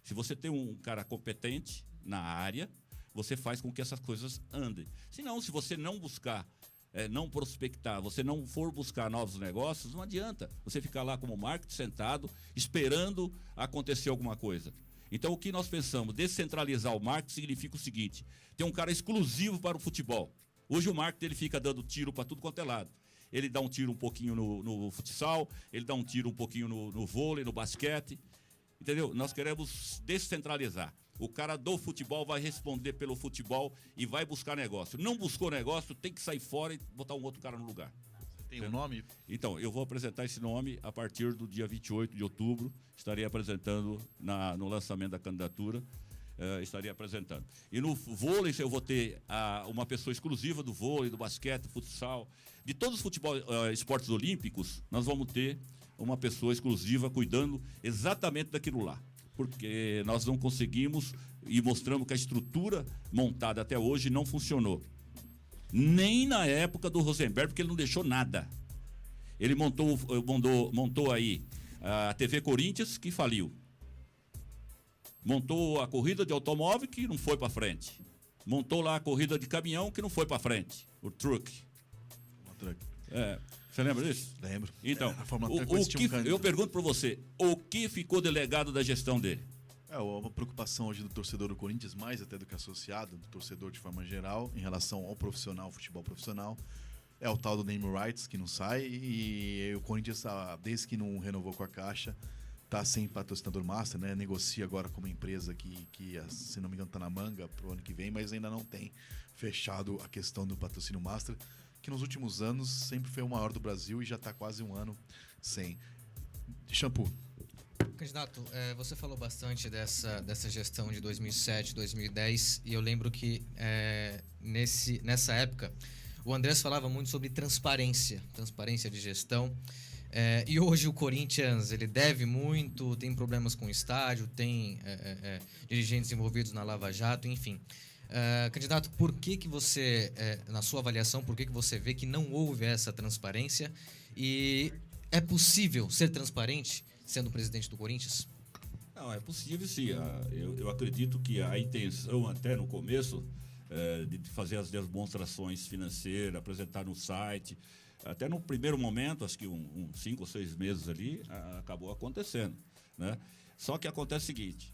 Se você tem um cara competente na área, você faz com que essas coisas andem. Senão, se você não buscar, não prospectar, você não for buscar novos negócios, não adianta você ficar lá como marketing sentado, esperando acontecer alguma coisa. Então, o que nós pensamos? Descentralizar o marketing significa o seguinte: ter um cara exclusivo para o futebol. Hoje o marketing ele fica dando tiro para tudo quanto é lado. Ele dá um tiro um pouquinho no futsal, ele dá um tiro um pouquinho no vôlei, no basquete. Entendeu? Nós queremos descentralizar. O cara do futebol vai responder pelo futebol e vai buscar negócio. Não buscou negócio, tem que sair fora e botar um outro cara no lugar. Tem um nome? Então, eu vou apresentar esse nome a partir do dia 28 de outubro. Estarei apresentando no lançamento da candidatura. Estaria apresentando. E no vôlei eu vou ter uma pessoa exclusiva do vôlei, do basquete, do futsal. De todos os esportes olímpicos, nós vamos ter uma pessoa exclusiva cuidando exatamente daquilo lá. Porque nós não conseguimos e mostramos que a estrutura montada até hoje não funcionou. Nem na época do Rosenberg, porque ele não deixou nada. Ele montou aí a TV Corinthians, que faliu. Montou a corrida de automóvel, que não foi para frente. montou lá a corrida de caminhão que não foi para frente, o truck. Você lembra disso? Lembro. Então, um eu pergunto para você, o que ficou delegado da gestão dele? Uma preocupação hoje do torcedor do Corinthians, mais até do que associado, do torcedor de forma geral, em relação ao profissional, futebol profissional, é o tal do name rights, que não sai, e o Corinthians, desde que não renovou com a Caixa, está sem patrocinador master, né? Negocia agora com uma empresa que, se não me engano, está na manga para o ano que vem, mas ainda não tem fechado a questão do patrocínio master, que nos últimos anos sempre foi o maior do Brasil e já está quase um ano sem. Shampoo. Candidato, você falou bastante dessa gestão de 2007, 2010, e eu lembro que nessa época o Andrés falava muito sobre transparência de gestão. E hoje o Corinthians ele deve muito, tem problemas com o estádio, tem dirigentes envolvidos na Lava Jato, enfim. Candidato, por que você, na sua avaliação, por que você vê que não houve essa transparência? E é possível ser transparente sendo presidente do Corinthians? Não, é possível sim. Eu acredito que a intenção até no começo de fazer as demonstrações financeiras, apresentar no site, até no primeiro momento, acho que uns 5 ou 6 meses ali, acabou acontecendo, né? Só que acontece o seguinte,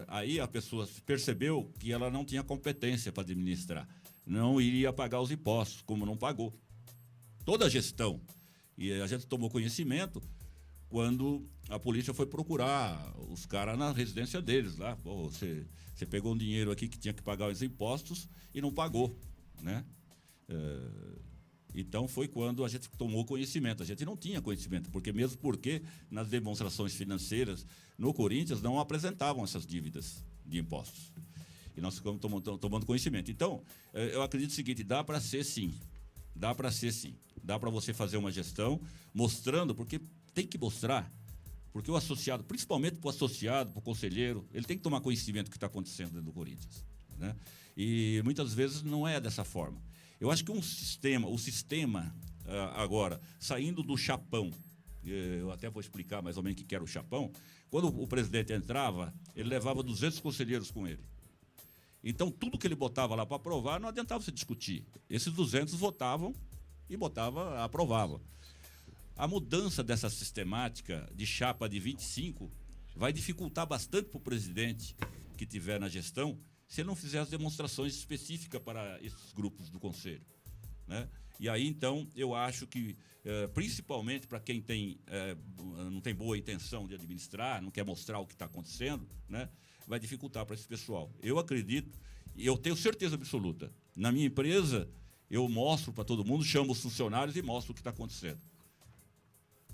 aí a pessoa percebeu que ela não tinha competência para administrar, não iria pagar os impostos, como não pagou. Toda a gestão. E a gente tomou conhecimento quando a polícia foi procurar os caras na residência deles lá. Pô, você pegou um dinheiro aqui que tinha que pagar os impostos e não pagou, né? Então foi quando a gente tomou conhecimento. A gente não tinha conhecimento, porque nas demonstrações financeiras no Corinthians não apresentavam essas dívidas de impostos. E nós ficamos tomando conhecimento. Então, eu acredito o seguinte, dá para ser sim. Dá para ser sim. Dá para você fazer uma gestão mostrando, porque tem que mostrar, porque o associado, principalmente para o associado, para o conselheiro, ele tem que tomar conhecimento do que está acontecendo dentro do Corinthians, né? E muitas vezes não é dessa forma. Eu acho que o sistema agora, saindo do chapão, eu até vou explicar mais ou menos o que era o chapão, quando o presidente entrava, ele levava 200 conselheiros com ele. Então, tudo que ele botava lá para aprovar, não adiantava você discutir. Esses 200 votavam e aprovavam. A mudança dessa sistemática de chapa de 25 vai dificultar bastante para o presidente que tiver na gestão se ele não fizer as demonstrações específicas para esses grupos do Conselho, né? E aí, então, eu acho que, principalmente para quem não tem boa intenção de administrar, não quer mostrar o que está acontecendo, né, vai dificultar para esse pessoal. Eu acredito, e eu tenho certeza absoluta, na minha empresa, eu mostro para todo mundo, chamo os funcionários e mostro o que está acontecendo.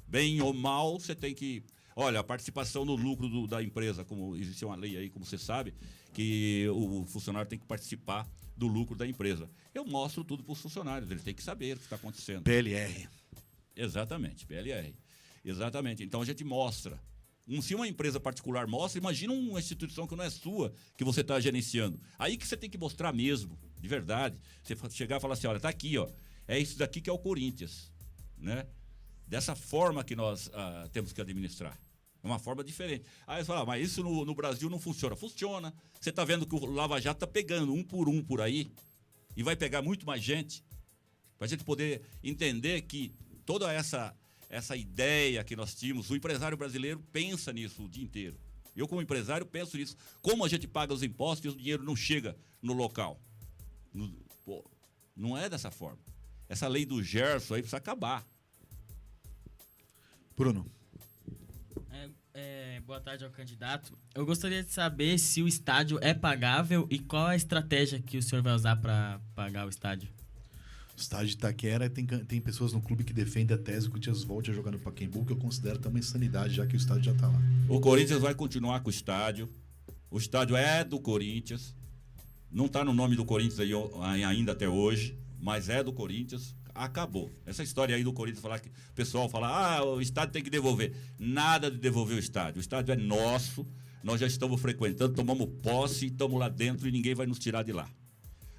Bem ou mal, você tem que... Olha, a participação no lucro da empresa, como existe uma lei aí, como você sabe, que o funcionário tem que participar do lucro da empresa. Eu mostro tudo para os funcionários, eles têm que saber o que está acontecendo. PLR. Exatamente, PLR. Exatamente. Então a gente mostra. Se uma empresa particular mostra, imagina uma instituição que não é sua, que você está gerenciando. Aí que você tem que mostrar mesmo, de verdade. Você chegar e falar assim, olha, está aqui, ó, é isso daqui que é o Corinthians, né? Dessa forma que nós temos que administrar. É uma forma diferente. Aí você fala, mas isso no Brasil não funciona. Funciona. Você está vendo que o Lava Jato está pegando um por aí e vai pegar muito mais gente para a gente poder entender que toda essa ideia que nós tínhamos, o empresário brasileiro pensa nisso o dia inteiro. Eu, como empresário, penso nisso. Como a gente paga os impostos e o dinheiro não chega no local? Não é dessa forma. Essa lei do Gerson aí precisa acabar. Bruno. Boa tarde ao candidato. Eu gostaria de saber se o estádio é pagável e qual a estratégia que o senhor vai usar para pagar o estádio. O estádio de Itaquera tem pessoas no clube que defendem a tese que o Corinthians volte a jogar no Pacaembu, que eu considero também insanidade, já que o estádio já está lá. O Corinthians vai continuar com o estádio. O estádio é do Corinthians. Não está no nome do Corinthians aí ainda até hoje, mas é do Corinthians. Acabou. Essa história aí do Corinthians, falar que o pessoal fala, o estádio tem que devolver. Nada de devolver o estádio. O estádio é nosso, nós já estamos frequentando, tomamos posse, estamos lá dentro e ninguém vai nos tirar de lá.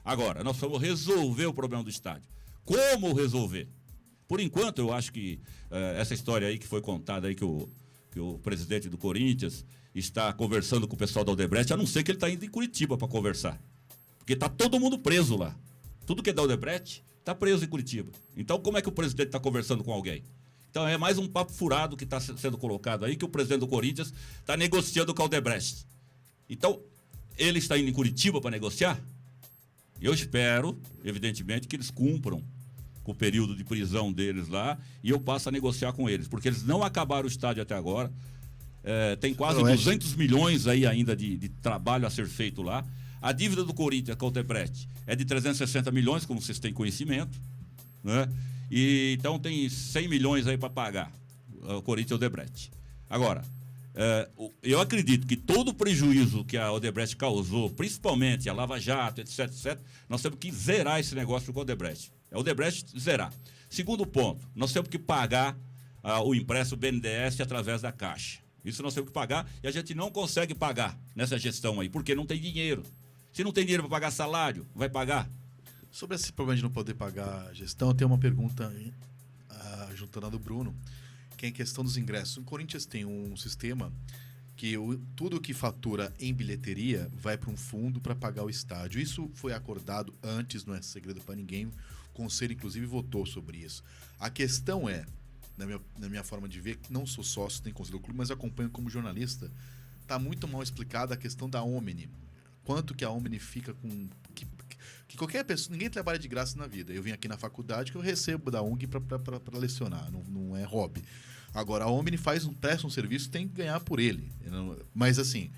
Agora, nós vamos resolver o problema do estádio. Como resolver? Por enquanto, eu acho que essa história aí que foi contada aí, que o presidente do Corinthians está conversando com o pessoal da Odebrecht, a não ser que ele está indo em Curitiba para conversar. Porque está todo mundo preso lá. Tudo que é da Odebrecht está preso em Curitiba. Então, como é que o presidente está conversando com alguém? Então, é mais um papo furado que está sendo colocado aí, que o presidente do Corinthians está negociando com a Odebrecht. Então, ele está indo em Curitiba para negociar? Eu espero, evidentemente, que eles cumpram com o período de prisão deles lá e eu passo a negociar com eles, porque eles não acabaram o estádio até agora. Tem quase 200 milhões aí ainda de trabalho a ser feito lá. A dívida do Corinthians com o Odebrecht é de 360 milhões, como vocês têm conhecimento, né? E, então tem 100 milhões aí para pagar o Corinthians e o Odebrecht. Agora, eu acredito que todo o prejuízo que a Odebrecht causou, principalmente a Lava Jato, etc., nós temos que zerar esse negócio com a Odebrecht. É o Odebrecht zerar. Segundo ponto, nós temos que pagar o empréstimo BNDES através da Caixa. Isso nós temos que pagar e a gente não consegue pagar nessa gestão aí, porque não tem dinheiro. Se não tem dinheiro para pagar salário, vai pagar? Sobre esse problema de não poder pagar a gestão, eu tenho uma pergunta juntando a do Bruno, que é em questão dos ingressos. O Corinthians tem um sistema que tudo que fatura em bilheteria vai para um fundo para pagar o estádio. Isso foi acordado antes, não é segredo para ninguém. O Conselho, inclusive, votou sobre isso. A questão é, na minha forma de ver, não sou sócio nem conselho do clube, mas acompanho como jornalista, está muito mal explicada a questão da Omni. Quanto que a Omni fica com... Que qualquer pessoa... Ninguém trabalha de graça na vida. Eu vim aqui na faculdade que eu recebo da ONG para lecionar. Não é hobby. Agora, a Omni presta um serviço, tem que ganhar por ele. Mas, assim,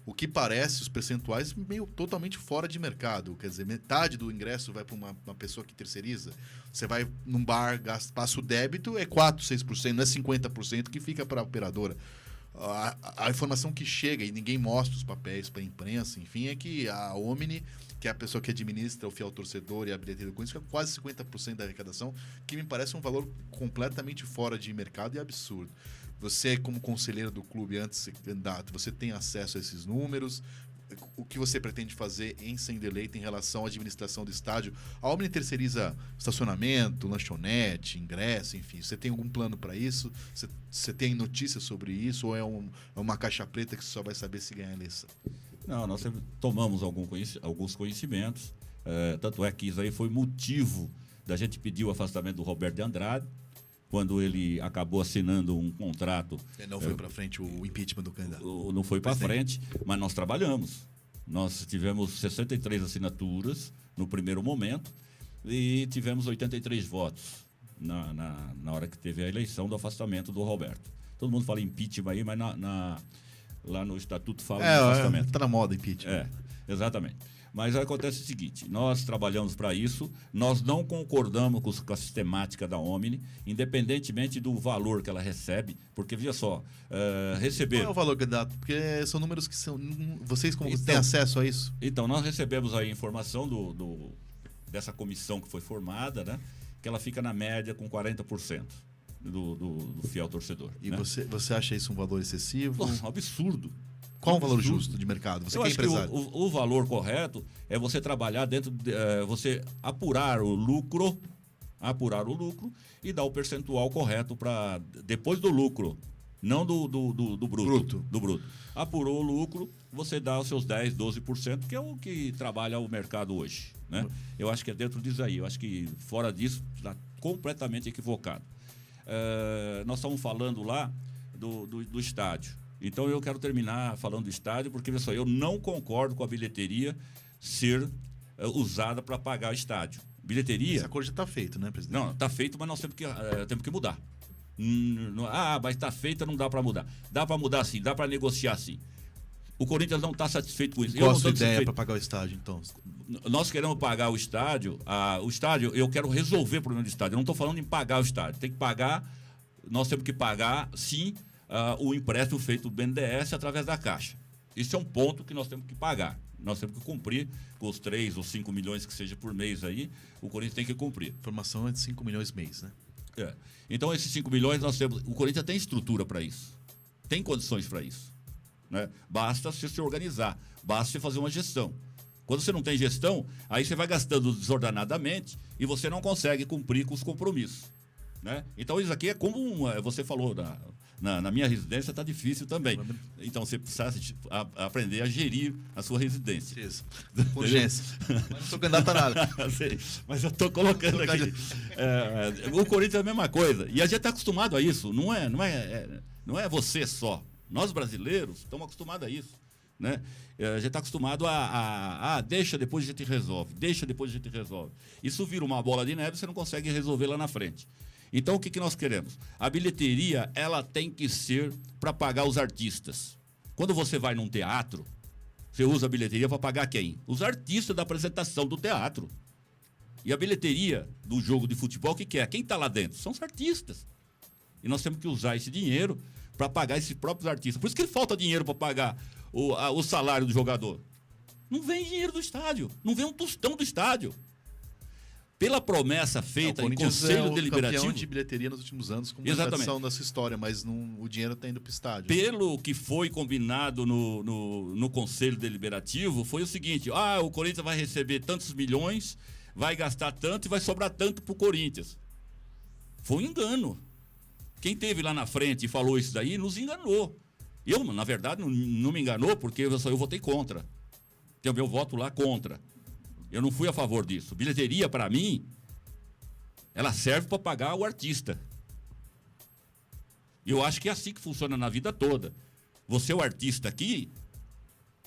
o que parece, os percentuais, meio totalmente fora de mercado. Quer dizer, metade do ingresso vai para uma pessoa que terceiriza. Você vai num bar, passa o débito, é 4%, 6%, não é 50% que fica para a operadora. A informação que chega e ninguém mostra os papéis para a imprensa, enfim, é que a Omni, que é a pessoa que administra o fiel torcedor e a bilheteria do Corinthians, fica quase 50% da arrecadação, que me parece um valor completamente fora de mercado e absurdo. Você, como conselheiro do clube antes de ser candidato, você tem acesso a esses números? O que você pretende fazer em sendo eleito em relação à administração do estádio? A Omni terceiriza estacionamento, lanchonete, ingresso, enfim. Você tem algum plano para isso? Você tem notícias sobre isso? Ou é uma caixa preta que você só vai saber se ganhar a eleição? Não, nós tomamos alguns conhecimentos. Tanto é que isso aí foi motivo da gente pedir o afastamento do Roberto de Andrade, quando ele acabou assinando um contrato. Não foi para frente o impeachment do candidato. Não foi para frente, mas nós trabalhamos. Nós tivemos 63 assinaturas no primeiro momento e tivemos 83 votos na hora que teve a eleição do afastamento do Roberto. Todo mundo fala impeachment aí, mas lá no estatuto fala de afastamento. Está na moda impeachment. Exatamente. Mas acontece o seguinte, nós trabalhamos para isso, nós não concordamos com a sistemática da Omni, independentemente do valor que ela recebe, porque, veja só, receber... Qual é o valor, candidato? Porque são números que são... Vocês têm acesso a isso? Então, nós recebemos aí a informação dessa comissão que foi formada, né, que ela fica na média com 40% do fiel torcedor. E né? você acha isso um valor excessivo? Nossa, um absurdo. Qual o valor justo de mercado? Você que é empresário. Que o valor correto é você trabalhar dentro você apurar o lucro e dar o percentual correto para depois do lucro, não do bruto. Do bruto. Apurou o lucro, você dá os seus 10%, 12%, que é o que trabalha o mercado hoje, né? Eu acho que é dentro disso aí. Eu acho que fora disso está completamente equivocado. Nós estamos falando lá do estádio. Então eu quero terminar falando do estádio, porque pessoal, eu não concordo com a bilheteria ser usada para pagar o estádio. Bilheteria... Esse acordo já está feito, né, presidente? Não, está feito, mas nós temos que mudar. Mas está feita, não dá para mudar. Dá para mudar sim, dá para negociar sim. O Corinthians não está satisfeito com isso. Qual a sua ideia para pagar o estádio, então? Nós queremos pagar o estádio. O estádio, eu quero resolver o problema do estádio. Eu não estou falando em pagar o estádio. Tem que pagar, nós temos que pagar, sim, o empréstimo feito do BNDES através da Caixa. Isso é um ponto que nós temos que pagar. Nós temos que cumprir com os 3 ou 5 milhões que seja por mês aí, o Corinthians tem que cumprir. A informação é de 5 milhões mês, né? Então, esses 5 milhões nós temos... O Corinthians tem estrutura para isso. Tem condições para isso. Né? Basta você se organizar. Basta você fazer uma gestão. Quando você não tem gestão, aí você vai gastando desordenadamente e você não consegue cumprir com os compromissos. Né? Então, isso aqui é como você falou na minha residência está difícil também. Então você precisa aprender a gerir a sua residência. Isso. Urgência. Mas não sou candidato a nada. Mas eu estou colocando aqui. O Corinthians é a mesma coisa. E a gente está acostumado a isso. Não é você só. Nós brasileiros estamos acostumados a isso. Né? A gente está acostumado deixa, depois a gente resolve. Deixa, depois a gente resolve. Isso vira uma bola de neve e você não consegue resolver lá na frente. Então, o que nós queremos? A bilheteria, ela tem que ser para pagar os artistas. Quando você vai num teatro, você usa a bilheteria para pagar quem? Os artistas da apresentação do teatro. E a bilheteria do jogo de futebol, o que é? Quem está lá dentro? São os artistas. E nós temos que usar esse dinheiro para pagar esses próprios artistas. Por isso que falta dinheiro para pagar o salário do jogador. Não vem dinheiro do estádio. Não vem um tostão do estádio. Pela promessa feita em Conselho Deliberativo... campeão de bilheteria nos últimos anos, como uma tradição da sua história, mas o dinheiro está indo para o estádio. Pelo que foi combinado no Conselho Deliberativo, foi o seguinte: o Corinthians vai receber tantos milhões, vai gastar tanto e vai sobrar tanto para o Corinthians. Foi um engano. Quem esteve lá na frente e falou isso daí nos enganou. Eu, na verdade, não me enganou, porque eu votei contra. Tem o meu voto lá contra. Eu não fui a favor disso. Bilheteria, para mim, ela serve para pagar o artista. E eu acho que é assim que funciona na vida toda. Você é o artista aqui,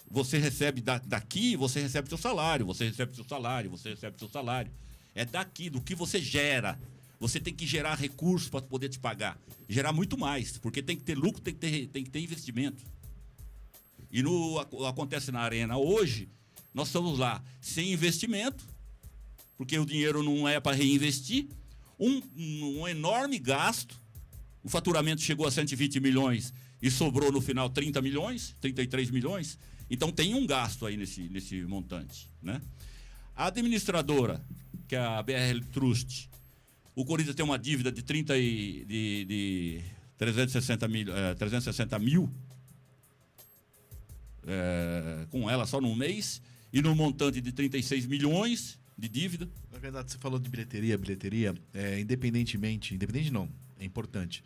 você recebe daqui, você recebe seu salário, você recebe seu salário, você recebe seu salário. É daqui, do que você gera. Você tem que gerar recursos para poder te pagar. Gerar muito mais, porque tem que ter lucro, tem que ter investimento. E acontece na Arena hoje... Nós estamos lá sem investimento, porque o dinheiro não é para reinvestir, um enorme gasto. O faturamento chegou a 120 milhões e sobrou no final 30 milhões, 33 milhões. Então tem um gasto aí nesse montante. Né? A administradora, que é a BR Trust, o Corinthians tem uma dívida de 360 mil com ela só num mês. E no montante de 36 milhões de dívida. Na verdade, você falou de bilheteria. Independente não, é importante.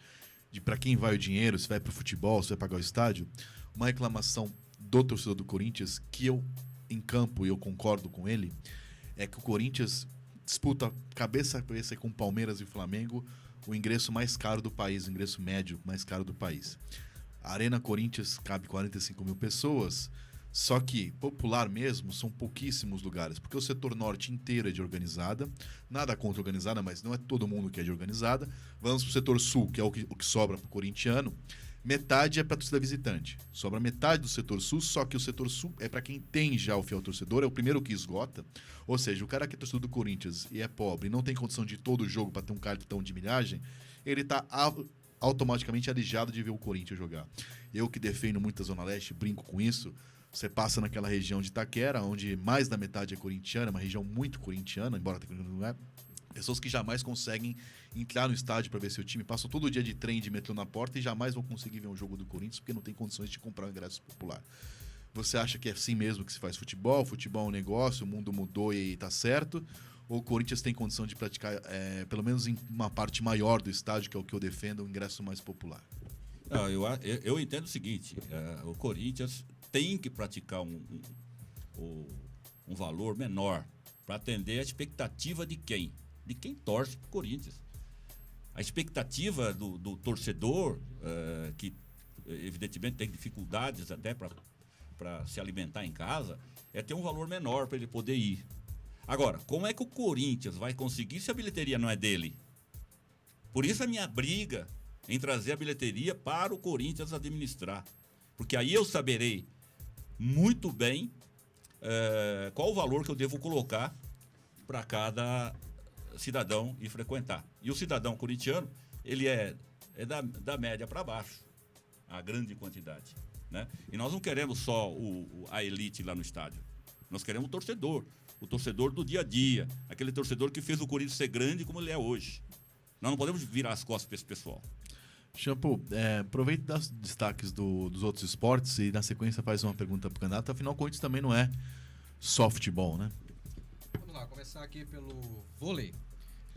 Para quem vai o dinheiro, se vai para o futebol, se vai pagar o estádio, uma reclamação do torcedor do Corinthians, que eu, em campo, e eu concordo com ele, é que o Corinthians disputa cabeça a cabeça com Palmeiras e Flamengo o ingresso mais caro do país, o ingresso médio mais caro do país. A Arena Corinthians cabe 45 mil pessoas. Só que, popular mesmo, são pouquíssimos lugares, porque o setor norte inteiro é de organizada, nada contra organizada, mas não é todo mundo que é de organizada. Vamos para o setor sul, que é o que sobra para o corintiano, metade é para a torcida visitante. Sobra metade do setor sul, só que o setor sul é para quem tem já o fiel torcedor, é o primeiro que esgota. Ou seja, o cara que é torcedor do Corinthians e é pobre e não tem condição de ir todo o jogo para ter um cartão de milhagem, ele está automaticamente alijado de ver o Corinthians jogar. Eu que defendo muito a Zona Leste, brinco com isso. Você passa naquela região de Itaquera, onde mais da metade é corintiana, uma região muito corintiana, embora não é. Pessoas que jamais conseguem entrar no estádio para ver seu time, passam todo dia de trem, de metrô na porta e jamais vão conseguir ver um jogo do Corinthians porque não tem condições de comprar um ingresso popular. Você acha que é assim mesmo que se faz futebol? Futebol é um negócio, o mundo mudou e está certo? Ou o Corinthians tem condição de praticar, pelo menos em uma parte maior do estádio, que é o que eu defendo, um ingresso mais popular? Não, eu entendo o seguinte, o Corinthians tem que praticar um valor menor para atender a expectativa de quem? De quem torce para o Corinthians. A expectativa do torcedor, que evidentemente tem dificuldades até para se alimentar em casa, é ter um valor menor para ele poder ir. Agora, como é que o Corinthians vai conseguir se a bilheteria não é dele? Por isso a minha briga em trazer a bilheteria para o Corinthians administrar. Porque aí eu saberei muito bem qual o valor que eu devo colocar para cada cidadão ir frequentar. E o cidadão corintiano, ele é da média para baixo, a grande quantidade. Né? E nós não queremos só a elite lá no estádio. Nós queremos o torcedor do dia a dia, aquele torcedor que fez o Corinthians ser grande como ele é hoje. Nós não podemos virar as costas para esse pessoal. Shampoo, aproveite das destaques dos outros esportes e na sequência faz uma pergunta para o candidato. Afinal, o Corinthians também não é só futebol, né? Vamos lá, começar aqui pelo vôlei.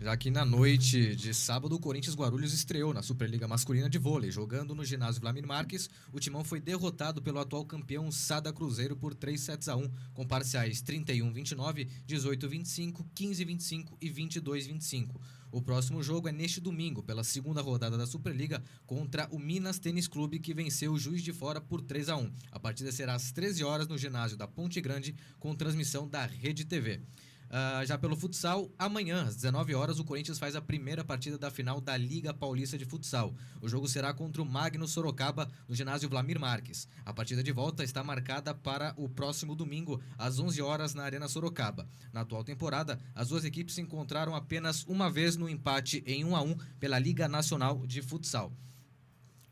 Já que na noite de sábado, o Corinthians Guarulhos estreou na Superliga Masculina de Vôlei. Jogando no ginásio Vlamir Marques, o Timão foi derrotado pelo atual campeão Sada Cruzeiro por 3-7-1, com parciais 31-29, 18-25, 15-25 e 22-25. O próximo jogo é neste domingo, pela segunda rodada da Superliga, contra o Minas Tênis Clube, que venceu o Juiz de Fora por 3-1. A partida será às 13 horas no ginásio da Ponte Grande, com transmissão da Rede TV. Já pelo futsal, amanhã, às 19 horas, o Corinthians faz a primeira partida da final da Liga Paulista de Futsal. O jogo será contra o Magno Sorocaba, no ginásio Vlamir Marques. A partida de volta está marcada para o próximo domingo, às 11 horas, na Arena Sorocaba. Na atual temporada, as duas equipes se encontraram apenas uma vez no empate em 1-1 pela Liga Nacional de Futsal.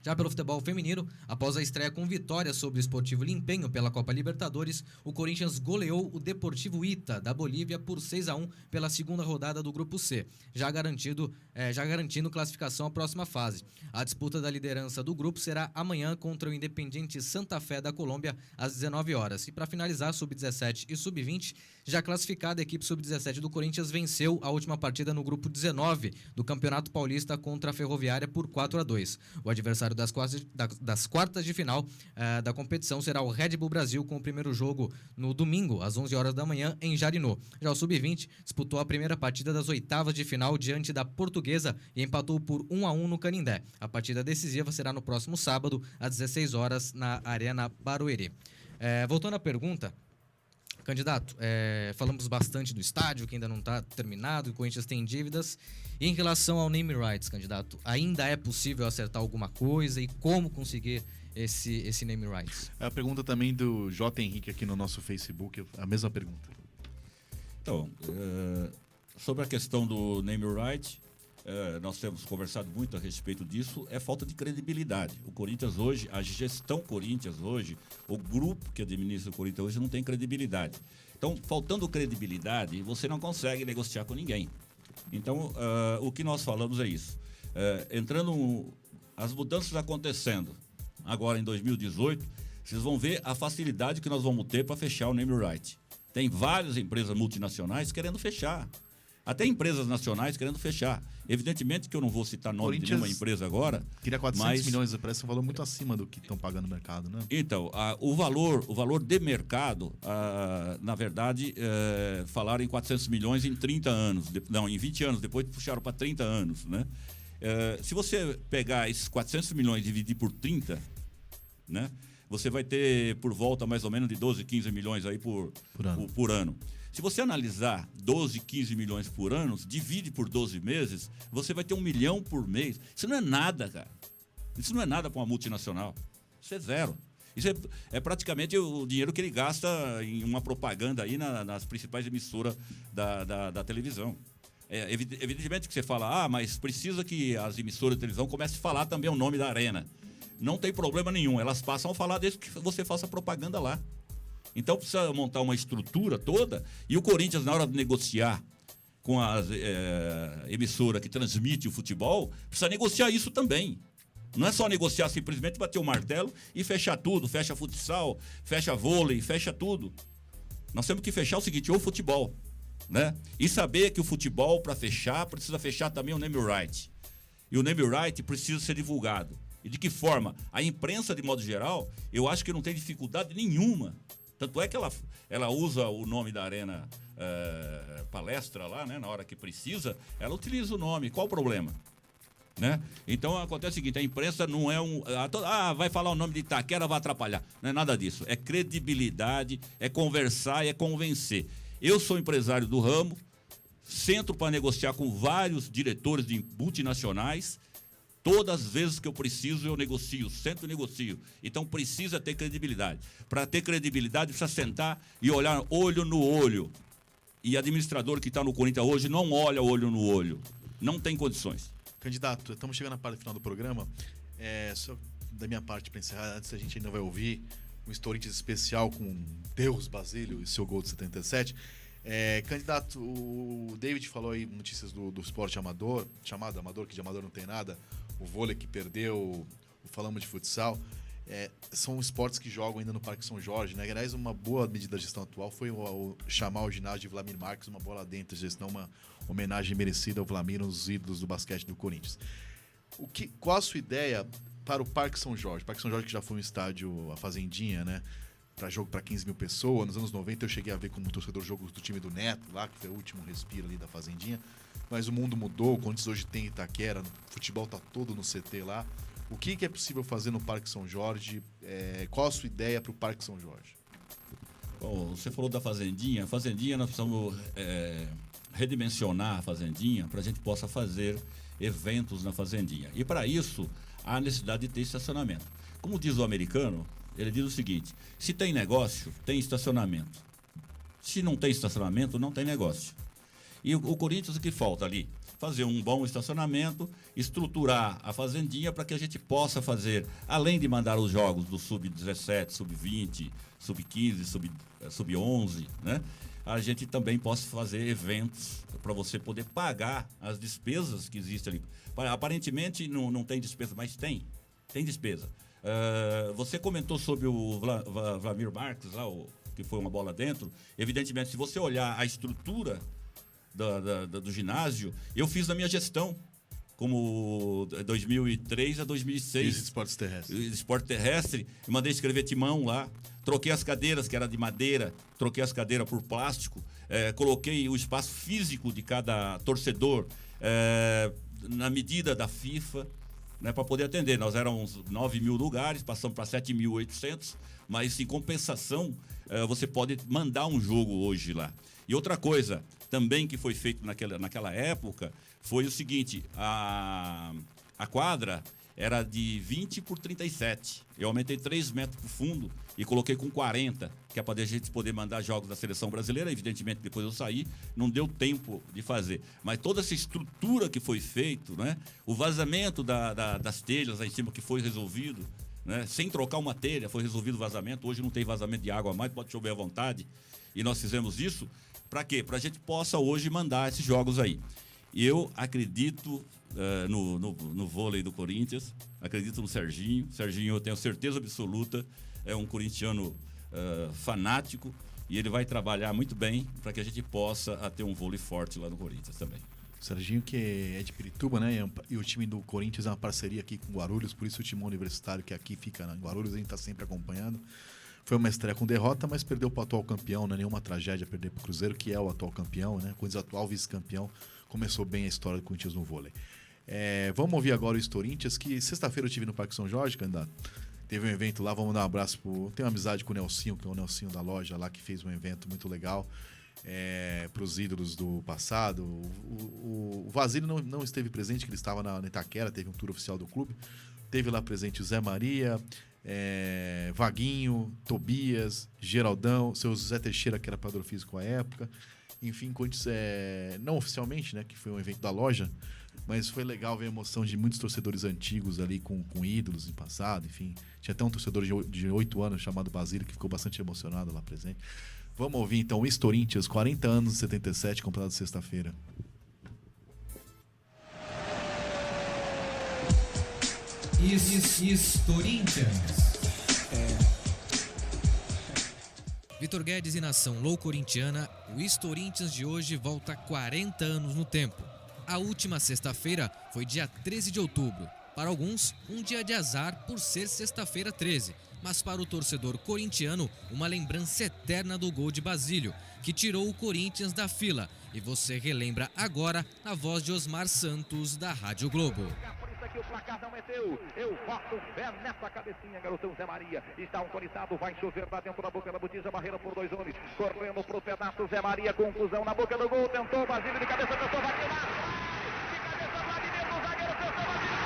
Já pelo futebol feminino, após a estreia com vitória sobre o Sportivo Limpenho pela Copa Libertadores, o Corinthians goleou o Deportivo Ita, da Bolívia, por 6-1 pela segunda rodada do Grupo C, já garantindo classificação à próxima fase. A disputa da liderança do grupo será amanhã contra o Independiente Santa Fé da Colômbia, às 19 horas. E para finalizar, Sub-17 e Sub-20, já classificada, a equipe Sub-17 do Corinthians venceu a última partida no Grupo 19 do Campeonato Paulista contra a Ferroviária por 4-2. O adversário das quartas de final da competição será o Red Bull Brasil, com o primeiro jogo no domingo, às 11 horas da manhã, em Jarinô. Já o Sub-20 disputou a primeira partida das oitavas de final diante da Portuguesa e empatou por 1-1 no Canindé. A partida decisiva será no próximo sábado, às 16 horas, na Arena Barueri. Voltando à pergunta, candidato, falamos bastante do estádio, que ainda não está terminado, o Corinthians tem dívidas. E em relação ao name rights, candidato, ainda é possível acertar alguma coisa e como conseguir esse name rights? A pergunta também do J. Henrique aqui no nosso Facebook, a mesma pergunta. Então, sobre a questão do name right, nós temos conversado muito a respeito disso, é falta de credibilidade. O Corinthians hoje, a gestão Corinthians hoje, o grupo que administra o Corinthians hoje não tem credibilidade. Então, faltando credibilidade, você não consegue negociar com ninguém. Então, o que nós falamos é isso. As mudanças acontecendo agora em 2018, vocês vão ver a facilidade que nós vamos ter para fechar o name right. Tem várias empresas multinacionais querendo fechar. Até empresas nacionais querendo fechar. Evidentemente que eu não vou citar nome de nenhuma empresa agora. Queria 400 milhões, parece um valor muito acima do que estão pagando no mercado, né? Então, o valor de mercado, na verdade, falaram em 400 milhões em 30 anos. Em 20 anos, depois puxaram para 30 anos, né? Se você pegar esses 400 milhões e dividir por 30, né? Você vai ter por volta mais ou menos de 12, 15 milhões aí por ano. Se você analisar 12, 15 milhões por ano, divide por 12 meses, você vai ter 1 milhão por mês. Isso não é nada, cara. Isso não é nada para uma multinacional. Isso é zero. Isso é praticamente o dinheiro que ele gasta em uma propaganda aí nas principais emissoras da televisão. Evidentemente que você fala, mas precisa que as emissoras de televisão comecem a falar também o nome da arena. Não tem problema nenhum, elas passam a falar desde que você faça propaganda lá. Então precisa montar uma estrutura toda, e o Corinthians, na hora de negociar com a emissora que transmite o futebol, precisa negociar isso também. Não é só negociar simplesmente bater o martelo e fechar tudo, fecha futsal, fecha vôlei, fecha tudo. Nós temos que fechar o seguinte, o futebol, né? E saber que o futebol, para fechar, precisa fechar também o name right. E o name right precisa ser divulgado. E de que forma? A imprensa, de modo geral, eu acho que não tem dificuldade nenhuma. Tanto é que ela usa o nome da Arena Palestra lá, né? Na hora que precisa, ela utiliza o nome. Qual o problema? Né? Então acontece o seguinte, a imprensa não é vai falar o nome de Itaquera, vai atrapalhar. Não é nada disso. É credibilidade, é conversar e é convencer. Eu sou empresário do ramo, sento para negociar com vários diretores de multinacionais. Todas as vezes que eu preciso, eu negocio, sento e negocio. Então precisa ter credibilidade. Para ter credibilidade, precisa sentar e olhar olho no olho. E administrador que está no Corinthians hoje não olha olho no olho. Não tem condições. Candidato, estamos chegando na parte final do programa. Só da minha parte, para encerrar, antes a gente ainda vai ouvir um Corinthians especial com Deus Basílio e seu gol de 77. Candidato, o David falou aí notícias do esporte amador, chamado amador, que de amador não tem nada, o vôlei que perdeu, falamos de futsal. são esportes que jogam ainda no Parque São Jorge, né? Aliás, uma boa medida da gestão atual foi chamar o ginásio de Vladimir Marques, uma bola dentro da gestão, uma homenagem merecida ao Vladimir, um dos ídolos do basquete do Corinthians. Qual a sua ideia para o Parque São Jorge? O Parque São Jorge que já foi um estádio, a Fazendinha, né? Para jogo para 15 mil pessoas. Nos anos 90 eu cheguei a ver como torcedor jogo do time do Neto, lá, que foi o último respiro ali da Fazendinha. Mas o mundo mudou, o Corinthians hoje tem Itaquera, o futebol tá todo no CT lá. O que é possível fazer no Parque São Jorge? Qual a sua ideia para o Parque São Jorge? Bom, você falou da Fazendinha. A Fazendinha, nós precisamos redimensionar a Fazendinha para a gente possa fazer eventos na Fazendinha. E para isso, há necessidade de ter estacionamento. Como diz o americano, ele diz o seguinte: se tem negócio, tem estacionamento. Se não tem estacionamento, não tem negócio. E o Corinthians, o que falta ali? Fazer um bom estacionamento, estruturar a Fazendinha para que a gente possa fazer, além de mandar os jogos do Sub-17, Sub-20, Sub-15, Sub-11, né? A gente também possa fazer eventos para você poder pagar as despesas que existem ali. Aparentemente não tem despesa, mas tem despesa. Você comentou sobre o Vladimir Marques, lá, que foi uma bola dentro. Evidentemente, se você olhar a estrutura do ginásio, eu fiz na minha gestão, como 2003 a 2006. Esportes terrestres. Esporte terrestre. Mandei escrever timão lá. Troquei as cadeiras, que era de madeira, troquei as cadeiras por plástico. Coloquei o espaço físico de cada torcedor na medida da FIFA, né, para poder atender. Nós éramos 9 mil lugares, passamos para 7.800, mas em compensação, você pode mandar um jogo hoje lá. E outra coisa também que foi feito naquela época foi o seguinte: a quadra era de 20 por 37. Eu aumentei 3 metros para o fundo e coloquei com 40, que é para a gente poder mandar jogos da seleção brasileira. Evidentemente, depois eu saí, não deu tempo de fazer. Mas toda essa estrutura que foi feito, né? O vazamento das telhas lá em cima que foi resolvido, né? Sem trocar uma telha, foi resolvido o vazamento. Hoje não tem vazamento de água mais, pode chover à vontade. E nós fizemos isso para quê? Para a gente possa hoje mandar esses jogos aí. E eu acredito no vôlei do Corinthians, acredito no Serginho. Serginho, eu tenho certeza absoluta, é um corintiano fanático, e ele vai trabalhar muito bem para que a gente possa ter um vôlei forte lá no Corinthians também. Serginho, que é de Pirituba, né? E o time do Corinthians é uma parceria aqui com o Guarulhos, por isso o Timão Universitário, que aqui fica em Guarulhos, a gente está sempre acompanhando. Foi uma estreia com derrota, mas perdeu para o atual campeão, não é nenhuma tragédia perder para o Cruzeiro, que é o atual campeão, né? Corinthians atual vice-campeão. Começou bem a história do Corinthians no vôlei. Vamos ouvir agora o Estoríntias, que sexta-feira eu estive no Parque São Jorge, candidato. Teve um evento lá, vamos dar um abraço tenho uma amizade com o Nelsinho, que é o Nelsinho da loja lá, que fez um evento muito legal para os ídolos do passado. O Vasílio não esteve presente, que ele estava na Itaquera, teve um tour oficial do clube. Teve lá presente o Zé Maria, Vaguinho, Tobias, Geraldão, seu Zé Teixeira, que era preparador físico à época. Enfim, Corinthians, não oficialmente, né, que foi um evento da loja, mas foi legal ver a emoção de muitos torcedores antigos ali com ídolos em passado. Enfim, tinha até um torcedor de 8 anos chamado Basílio que ficou bastante emocionado lá presente. Vamos ouvir então o Estoríntias, 40 anos de 77, completado sexta-feira. Estoríntias. Vitor Guedes e nação loucorintiana, o Estoríntias de hoje volta 40 anos no tempo. A última sexta-feira foi dia 13 de outubro. Para alguns, um dia de azar por ser sexta-feira 13. Mas para o torcedor corintiano, uma lembrança eterna do gol de Basílio, que tirou o Corinthians da fila. E você relembra agora na voz de Osmar Santos, da Rádio Globo. Que o placar não é teu, eu boto fé nessa cabecinha, garotão Zé Maria, está autorizado, vai chover lá dentro da boca da botija, barreira por 2 homens, correndo pro pedaço, Zé Maria, conclusão na boca do gol, tentou, Basílio de cabeça, tentou, vai tirar, de cabeça, Vladimir, o zagueiro, tentou, Basílio.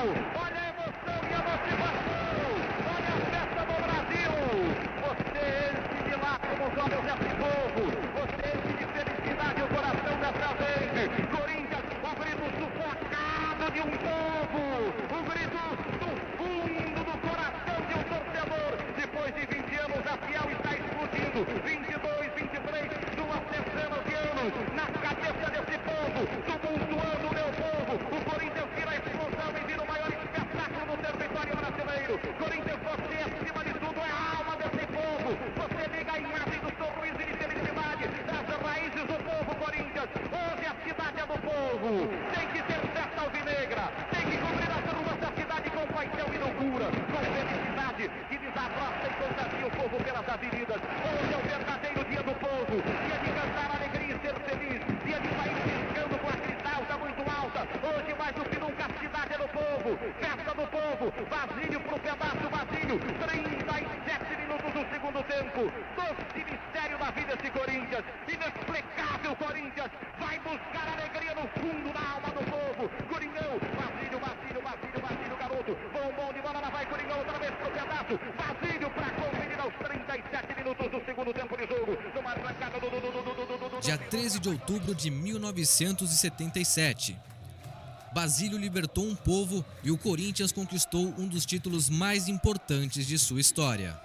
Olha a emoção e a motivação. tem que ter festa alvinegra, tem que cobrir as ruas da cidade com paixão e loucura, com felicidade que desabrocha e contagia o povo pelas avenidas. Hoje é o verdadeiro dia do povo, dia de cantar alegria e ser feliz, dia de sair piscando com a cristalta muito alta. Hoje mais do que nunca a cidade é do povo, festa do povo, Basílio pro pedaço, Basílio, 37 minutos do segundo tempo, doce mistério da vida esse Corinthians, inexplicável Corinthians, vai buscar alegria no fundo da alma do povo. Coringão, Basílio, garoto, bom de bola, lá vai Coringão outra vez pro pedaço, Basílio pra conferir aos 37 minutos do segundo tempo de jogo, numa arrancada do... Dia 13 de outubro de 1977. Basílio libertou um povo e o Corinthians conquistou um dos títulos mais importantes de sua história.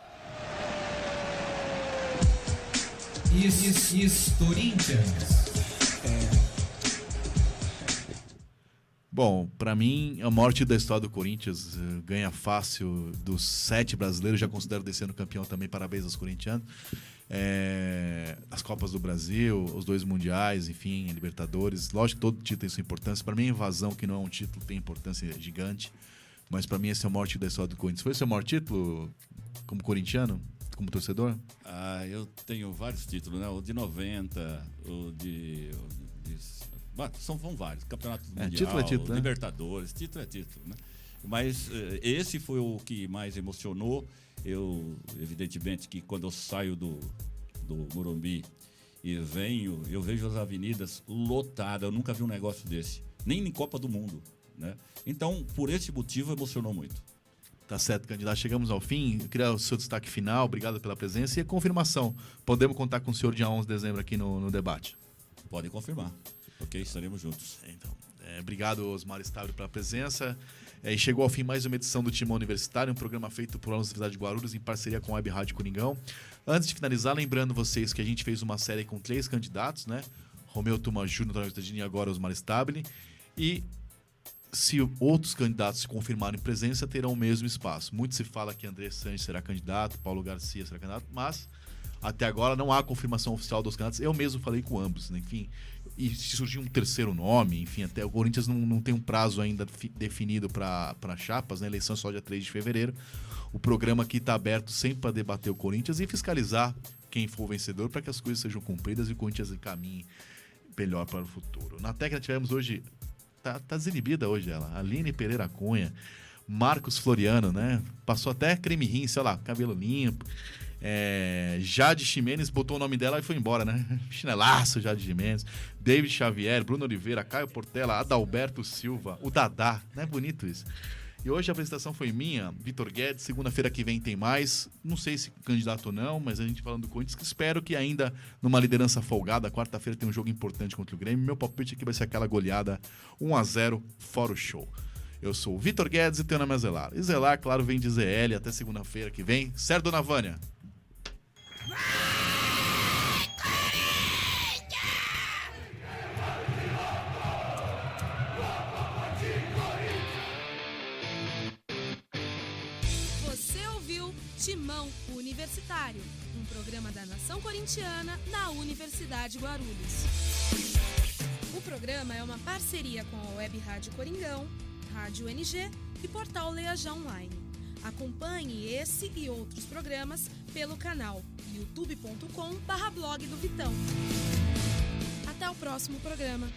Corinthians. Bom, pra mim, a morte da história do Corinthians ganha fácil dos 7 brasileiros, já considero desse ano campeão também, parabéns aos corintianos. As Copas do Brasil, os 2 mundiais, enfim, Libertadores. Lógico que todo título tem sua importância. Para mim, a invasão, que não é um título, tem importância gigante. Mas para mim, esse é a morte da história do Corinthians. Foi o seu maior título como corintiano, como torcedor? Eu tenho vários títulos, né? O de 90, são vários. Campeonato Mundial, título é título, Libertadores, título é título, né? Mas esse foi o que mais emocionou. Evidentemente que quando eu saio do Morumbi e eu vejo as avenidas lotadas. Eu nunca vi um negócio desse, nem em Copa do Mundo, né? Então, por esse motivo, emocionou muito. Tá certo, candidato. Chegamos ao fim. Eu queria o seu destaque final. Obrigado pela presença e a confirmação. Podemos contar com o senhor dia 11 de dezembro aqui no debate? Podem confirmar. Ok, estaremos juntos. Então, obrigado, Osmar Stable, pela presença. E chegou ao fim mais uma edição do Timão Universitário, um programa feito por alunos da Universidade de Guarulhos em parceria com a Web Rádio Coringão. Antes de finalizar, lembrando vocês que a gente fez uma série com 3 candidatos, né? Romeu Tuma Júnior, da Universidade, e agora Osmar Stable. E se outros candidatos se confirmarem presença, terão o mesmo espaço. Muito se fala que André Sanches será candidato, Paulo Garcia será candidato, mas até agora não há confirmação oficial dos candidatos. Eu mesmo falei com ambos, né? Enfim. E se surgir um terceiro nome, enfim, até o Corinthians não tem um prazo ainda definido para chapas, né? Eleição só dia 3 de fevereiro. O programa aqui está aberto sempre para debater o Corinthians e fiscalizar quem for o vencedor para que as coisas sejam cumpridas e o Corinthians encaminhe melhor para o futuro. Na técnica tivemos hoje, tá desinibida hoje ela, Aline Pereira Cunha, Marcos Floriano, né? Passou até creme rim, sei lá, cabelo limpo. Jade Ximenes botou o nome dela e foi embora, né? Chinelaço, Jade Ximenes. David Xavier, Bruno Oliveira, Caio Portela, Adalberto Silva, o Dadá, não é bonito isso? E hoje a apresentação foi minha, Vitor Guedes. Segunda-feira que vem tem mais. Não sei se candidato ou não, mas a gente falando do Corinthians, que espero que ainda numa liderança folgada. Quarta-feira tem um jogo importante contra o Grêmio. Meu palpite aqui vai ser aquela goleada 1-0 fora o show. Eu sou o Vitor Guedes e tenho nome é Zelar. E Zelar, claro, vem de ZL até segunda-feira que vem. Certo, dona Vânia? Você ouviu Timão Universitário, um programa da Nação Corintiana na Universidade Guarulhos. O programa é uma parceria com a Web Rádio Coringão, Rádio NG e Portal Leajá Online. Acompanhe esse e outros programas pelo canal youtube.com/blog do Vitão. Até o próximo programa.